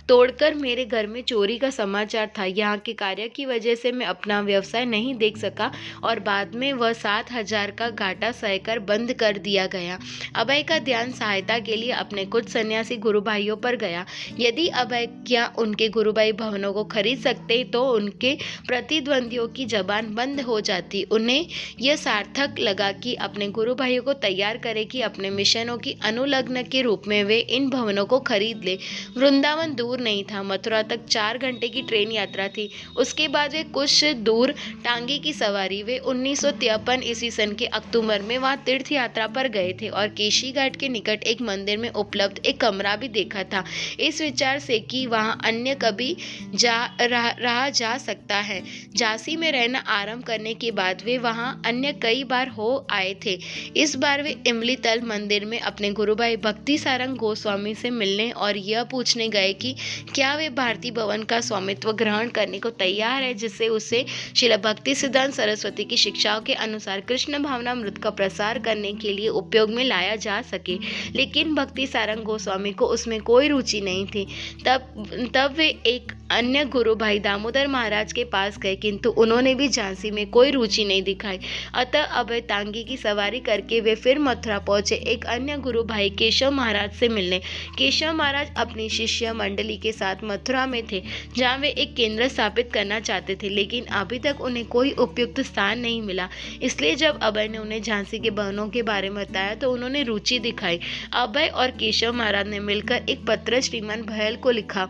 तोड़कर मेरे घर में चोरी का समाचार था। यहाँ के कार्य की वजह से मैं अपना व्यवसाय नहीं देख सका और बाद में वह 7,000 का घाटा सहकर बंद कर दिया गया। अभय का ध्यान सहायता के लिए अपने कुछ सन्यासी गुरु भाइयों पर गया। यदि अभय या उनके गुरु भाई भवनों को खरीद सकते तो उनके प्रतिद्वंदियों की जबान बंद हो जाती। उन्हें यह सार्थक लगा कि अपने गुरु भाइयों को तैयार करे कि अपने मिशनों की अनुलग्न के रूप में वे इन भवनों को खरीद ले। वृंदावन दूर दूर नहीं था। मथुरा तक 4 घंटे की ट्रेन यात्रा थी। उसके बाद वे कुछ दूर टांगे की सवारी। वे 1953 ईस्वी सन के अक्टूबर में वहां तीर्थ यात्रा पर गए थे और केशी घाट के निकट एक मंदिर में उपलब्ध एक कमरा भी देखा था, इस विचार से कि वहां अन्य कभी रहा जा सकता है। झांसी में रहना आरंभ करने के बाद वे वहां अन्य कई बार हो आए थे। इस बार वे इमली तल मंदिर में अपने गुरु भाई भक्ति सारंग गोस्वामी से मिलने और यह पूछने गए कि क्या वे भारती भवन का स्वामित्व ग्रहण करने को तैयार है, जिससे उसे श्रील भक्ति सिद्धांत सरस्वती की शिक्षाओं के अनुसार कृष्ण भावनामृत का प्रसार करने के लिए उपयोग में लाया जा सके। लेकिन भक्ति सारंग गोस्वामी को उसमें कोई रुचि नहीं थी। तब वे एक अन्य गुरु भाई दामोदर महाराज के पास गए, किंतु उन्होंने भी झांसी में कोई रुचि नहीं दिखाई। अतः अभय तांगे की सवारी करके वे फिर मथुरा पहुंचे एक अन्य गुरु भाई केशव महाराज से मिलने। केशव महाराज अपनी शिष्य मंडली के साथ मथुरा में थे, जहां वे एक केंद्र स्थापित करना चाहते थे, लेकिन अभी तक उन्हें कोई उपयुक्त स्थान नहीं मिला। इसलिए जब अभय ने उन्हें झांसी के भवनों के बारे में बताया तो उन्होंने रुचि दिखाई। अभय और केशव महाराज ने मिलकर एक पत्र श्रीमान बहल को लिखा,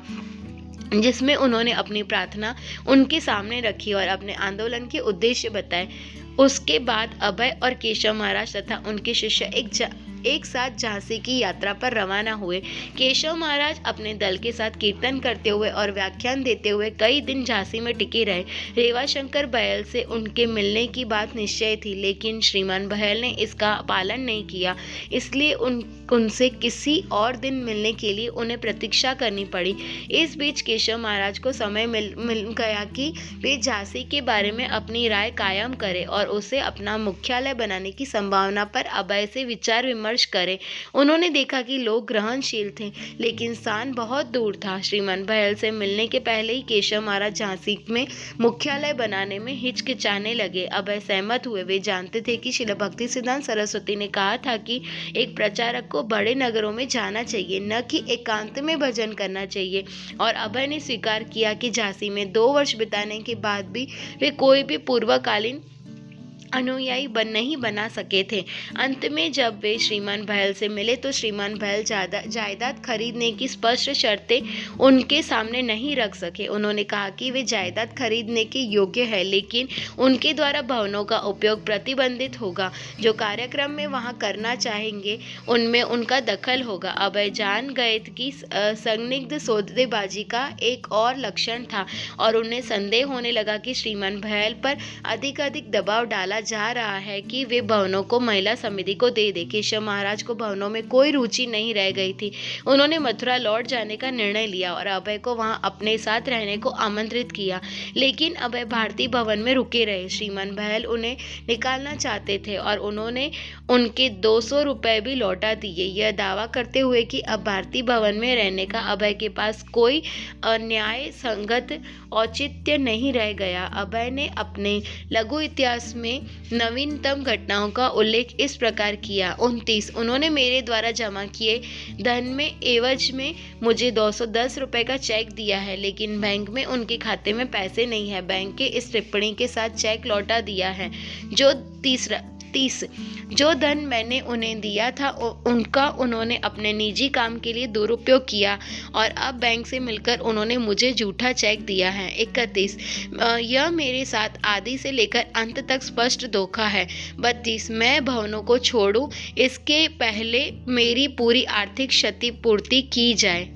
जिसमें उन्होंने अपनी प्रार्थना उनके सामने रखी और अपने आंदोलन के उद्देश्य बताए। उसके बाद अभय और केशव महाराज तथा उनके शिष्य एक साथ झांसी की यात्रा पर रवाना हुए। केशव महाराज अपने दल के साथ कीर्तन करते हुए और व्याख्यान देते हुए कई दिन झांसी में टिके रहे। रेवाशंकर बहल से उनके मिलने की बात निश्चय थी, लेकिन श्रीमान बहल ने इसका पालन नहीं किया, इसलिए उनसे किसी और दिन मिलने के लिए उन्हें प्रतीक्षा करनी पड़ी। इस बीच केशव महाराज को समय मिल गया कि वे झांसी के बारे में अपनी राय कायम करें और उसे अपना मुख्यालय बनाने की संभावना पर अभय से विचार विमर्श करें। उन्होंने देखा कि लोग ग्रहणशील थे, लेकिन स्थान बहुत दूर था। श्रीमान बहल से मिलने के पहले ही केशव महाराज झांसी में मुख्यालय बनाने में हिचकिचाने लगे। अभय सहमत हुए। वे जानते थे कि श्रील भक्ति सिद्धांत सरस्वती ने कहा था कि एक प्रचारक को बड़े नगरों में जाना चाहिए, न कि एकांत में भजन करना चाहिए, और अभय ने स्वीकार किया कि झांसी में 2 वर्ष बिताने के बाद भी वे कोई भी पूर्वकालीन अनुयायी नहीं बना सके थे। अंत में जब वे श्रीमान बहल से मिले तो श्रीमान बहल जायदाद खरीदने की स्पष्ट शर्तें उनके सामने नहीं रख सके। उन्होंने कहा कि वे जायदाद खरीदने के योग्य है, लेकिन उनके द्वारा भवनों का उपयोग प्रतिबंधित होगा। जो कार्यक्रम में वहां करना चाहेंगे उनमें उनका दखल होगा। अभय जान गए कि संदिग्ध सौदेबाजी का एक और लक्षण था और उन्हें संदेह होने लगा कि श्रीमान बहल पर अधिक दबाव डाला जा रहा है कि वे भवनों को महिला समिति को दे दे। केशव महाराज को भवनों में कोई रुचि नहीं रह गई थी। उन्होंने मथुरा लौट जाने का निर्णय लिया और अभय को वहां अपने साथ रहने को आमंत्रित किया, लेकिन अभय भारती भवन में रुके रहे। श्रीमान बहल उन्हें निकालना चाहते थे और उन्होंने उनके 200 रुपए भी लौटा दिए, यह दावा करते हुए कि अब भारती भवन में रहने का अभय के पास कोई न्याय संगत औचित्य नहीं रह गया। अभय ने अपने लघु इतिहास में नवीनतम घटनाओं का उल्लेख इस प्रकार किया। 29 उन्होंने मेरे द्वारा जमा किए धन में एवज में मुझे 210 रुपए का चेक दिया है, लेकिन बैंक में उनके खाते में पैसे नहीं है। बैंक के इस टिप्पणी के साथ चेक लौटा दिया है। जो 30 जो धन मैंने उन्हें दिया था उनका उन्होंने अपने निजी काम के लिए दुरुपयोग किया और अब बैंक से मिलकर उन्होंने मुझे झूठा चेक दिया है। 31 यह मेरे साथ आदि से लेकर अंत तक स्पष्ट धोखा है। 32 मैं भवनों को छोड़ूं इसके पहले मेरी पूरी आर्थिक क्षतिपूर्ति की जाए।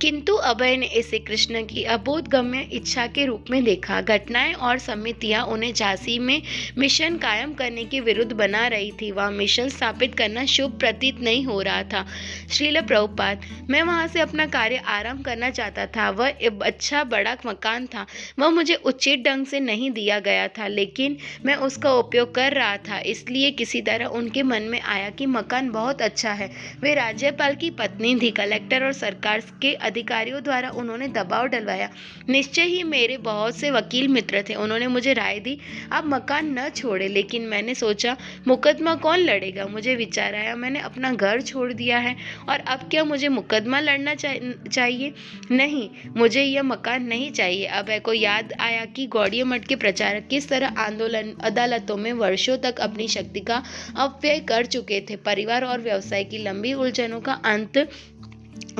किंतु अभय ने इसे कृष्ण की अबोधगम्य इच्छा के रूप में देखा। घटनाएं और समितियां उन्हें झांसी में मिशन कायम करने के विरुद्ध बना रही थी। वह मिशन स्थापित करना शुभ प्रतीत नहीं हो रहा था। श्रील प्रभुपाद, मैं वहां से अपना कार्य आरंभ करना चाहता था। वह एक अच्छा बड़ा मकान था। वह मुझे उचित ढंग से नहीं दिया गया था, लेकिन मैं उसका उपयोग कर रहा था। इसलिए किसी तरह उनके मन में आया कि मकान बहुत अच्छा है। वे राज्यपाल की पत्नी थी। कलेक्टर और सरकार के अधिकारियों द्वारा उन्होंने दबाव डलवाया। निश्चय ही मेरे बहुत से वकील मित्र थे। उन्होंने मुझे राय दी आप मकान न छोड़े, लेकिन मैंने सोचा मुकदमा कौन लड़ेगा। मुझे विचार आया मैंने अपना घर छोड़ दिया है और अब क्या मुझे मुकदमा लड़ना चाहिए? नहीं, मुझे यह मकान नहीं चाहिए। अभय को याद आया कि गौड़िया मठ के प्रचारक किस तरह आंदोलन अदालतों में वर्षों तक अपनी शक्ति का अपव्यय कर चुके थे। परिवार और व्यवसाय की लंबी उलझनों का अंत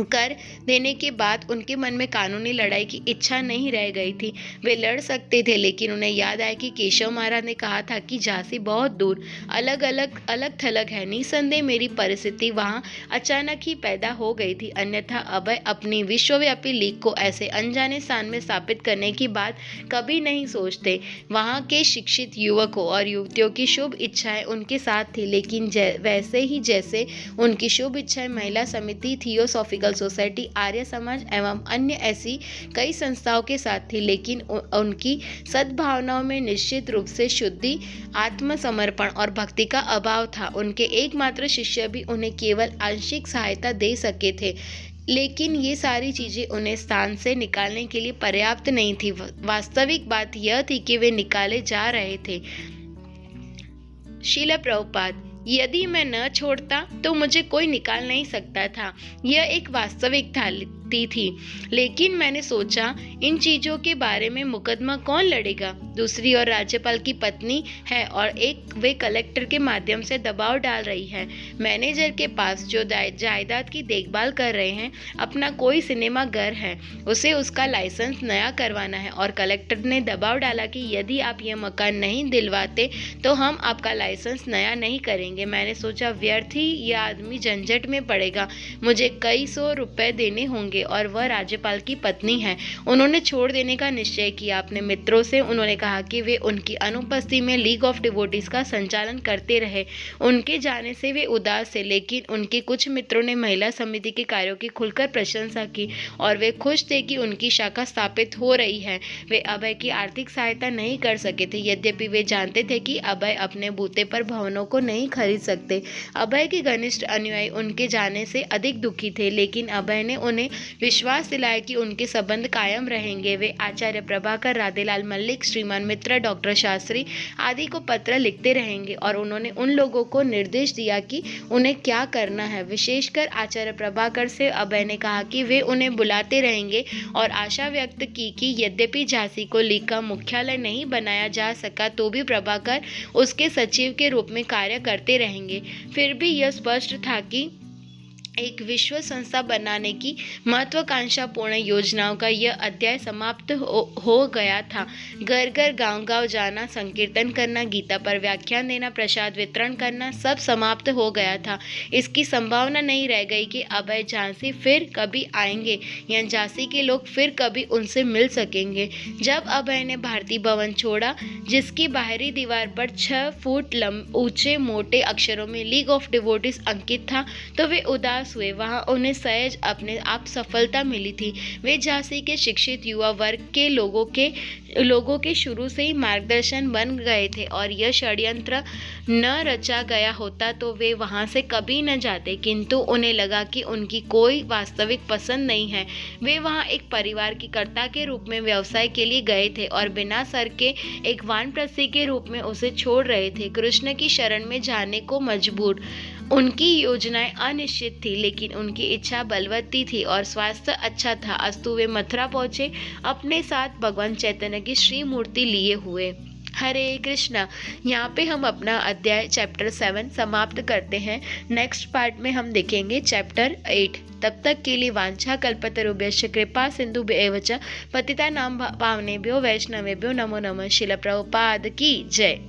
कर देने के बाद उनके मन में कानूनी लड़ाई की इच्छा नहीं रह गई थी। वे लड़ सकते थे, लेकिन उन्हें याद आया कि केशव महाराज ने कहा था कि झांसी बहुत दूर अलग थलग है। निसंदेह मेरी परिस्थिति वहां अचानक ही पैदा हो गई थी, अन्यथा अभय अपनी विश्वव्यापी लीग को ऐसे अनजाने स्थान में स्थापित करने की बात कभी नहीं सोचते। वहां के शिक्षित युवकों और युवतियों की शुभ इच्छाएं उनके साथ थी, लेकिन वैसे ही जैसे उनकी शुभ इच्छाएं महिला समिति, थियोसॉफिकल सोसाइटी, आर्य समाज एवं अन्य ऐसी कई संस्थाओं के साथ थी, लेकिन उनकी सद्भावनाओं में निश्चित रूप से शुद्धि, आत्मसमर्पण और भक्ति का अभाव था। उनके एकमात्र शिष्य भी उन्हें केवल आंशिक सहायता दे सके थे, लेकिन ये सारी चीजें उन्हें स्थान से निकालने के लिए पर्याप्त नहीं थी। वास्तविक बात यह थी कि वे निकाले जा रहे थे। श्रील प्रभुपाद, यदि मैं न छोड़ता तो मुझे कोई निकाल नहीं सकता था। यह एक वास्तविकता थी, लेकिन मैंने सोचा इन चीजों के बारे में मुकदमा कौन लड़ेगा। दूसरी ओर राज्यपाल की पत्नी है और वे कलेक्टर के माध्यम से दबाव डाल रही है। मैनेजर के पास जो जायदाद की देखभाल कर रहे हैं, अपना कोई सिनेमा घर है, उसे उसका लाइसेंस नया करवाना है और कलेक्टर ने दबाव डाला कि यदि आप यह मकान नहीं दिलवाते तो हम आपका लाइसेंस नया नहीं करेंगे। मैंने सोचा व्यर्थ ही यह आदमी झंझट में पड़ेगा, मुझे कई सौ रुपए देने होंगे और वह राज्यपाल की पत्नी है। उन्होंने छोड़ देने का निश्चय किया। अपने मित्रों से उन्होंने कहा कि वे उनकी अनुपस्थिति में लीग ऑफ डिवोटीज का संचालन करते रहे। उनके जाने से वे उदास थे, लेकिन उनके कुछ मित्रों ने महिला समिति के कार्यों की खुलकर प्रशंसा की और वे खुश थे कि उनकी शाखा स्थापित हो रही है। वे अभय की आर्थिक सहायता नहीं कर सके थे, यद्यपि वे जानते थे कि अभय अपने बूते पर भवनों को नहीं खरीद सकते। अभय के घनिष्ठ अनुयायी उनके जाने से अधिक दुखी थे, लेकिन अभय ने उन्हें विश्वास दिलाया कि उनके संबंध कायम रहेंगे। वे आचार्य प्रभाकर, राधेलाल मल्लिक, श्रीमान मित्रा, डॉक्टर शास्त्री आदि को पत्र लिखते रहेंगे और उन्होंने उन लोगों को निर्देश दिया कि उन्हें क्या करना है। विशेषकर आचार्य प्रभाकर से अभय ने कहा कि वे उन्हें बुलाते रहेंगे और आशा व्यक्त की कि यद्यपि झांसी को लीग का मुख्यालय नहीं बनाया जा सका तो भी प्रभाकर उसके सचिव के रूप में कार्य करते रहेंगे। फिर भी यह स्पष्ट था कि एक विश्व संस्था बनाने की महत्वाकांक्षापूर्ण योजनाओं का यह अध्याय समाप्त हो गया था। घर घर, गांव गांव जाना, संकीर्तन करना, गीता पर व्याख्यान देना, प्रसाद वितरण करना, सब समाप्त हो गया था। इसकी संभावना नहीं रह गई कि अभय झांसी फिर कभी आएंगे या झांसी के लोग फिर कभी उनसे मिल सकेंगे। जब अभय ने भारतीय भवन छोड़ा, जिसकी बाहरी दीवार पर 6 फुट ऊंचे मोटे अक्षरों में लीग ऑफ डिवोटीज अंकित था, तो वे उदास हुए। वहां उन्हें सहज अपने आप सफलता मिली थी। वे झांसी के शिक्षित युवा वर्ग के लोगों के शुरू से ही मार्गदर्शन बन गए थे और यह षड्यंत्र न रचा गया होता तो वे वहां से कभी न जाते, किंतु उन्हें लगा कि उनकी कोई वास्तविक पसंद नहीं है। वे वहां एक परिवार की कर्ता के रूप में व्यवसाय के लिए गए थे और बिना सर के एक वानप्रस्थी के रूप में उसे छोड़ रहे थे, कृष्ण की शरण में जाने को मजबूर। उनकी योजनाएं अनिश्चित थी, लेकिन उनकी इच्छा बलवती थी और स्वास्थ्य अच्छा था। अस्तु वे मथुरा पहुंचे, अपने साथ भगवान चैतन्य की श्री मूर्ति लिए हुए। हरे कृष्णा। यहाँ पे हम अपना अध्याय चैप्टर 7 समाप्त करते हैं। नेक्स्ट पार्ट में हम देखेंगे चैप्टर 8। तब तक के लिए वांछा कल्पतरुभ्यश्च कृपा सिंधुभ्येव च पतितानां पावनेभ्यो वैष्णवेभ्यो नमो नमः। श्रील प्रभुपाद की जय।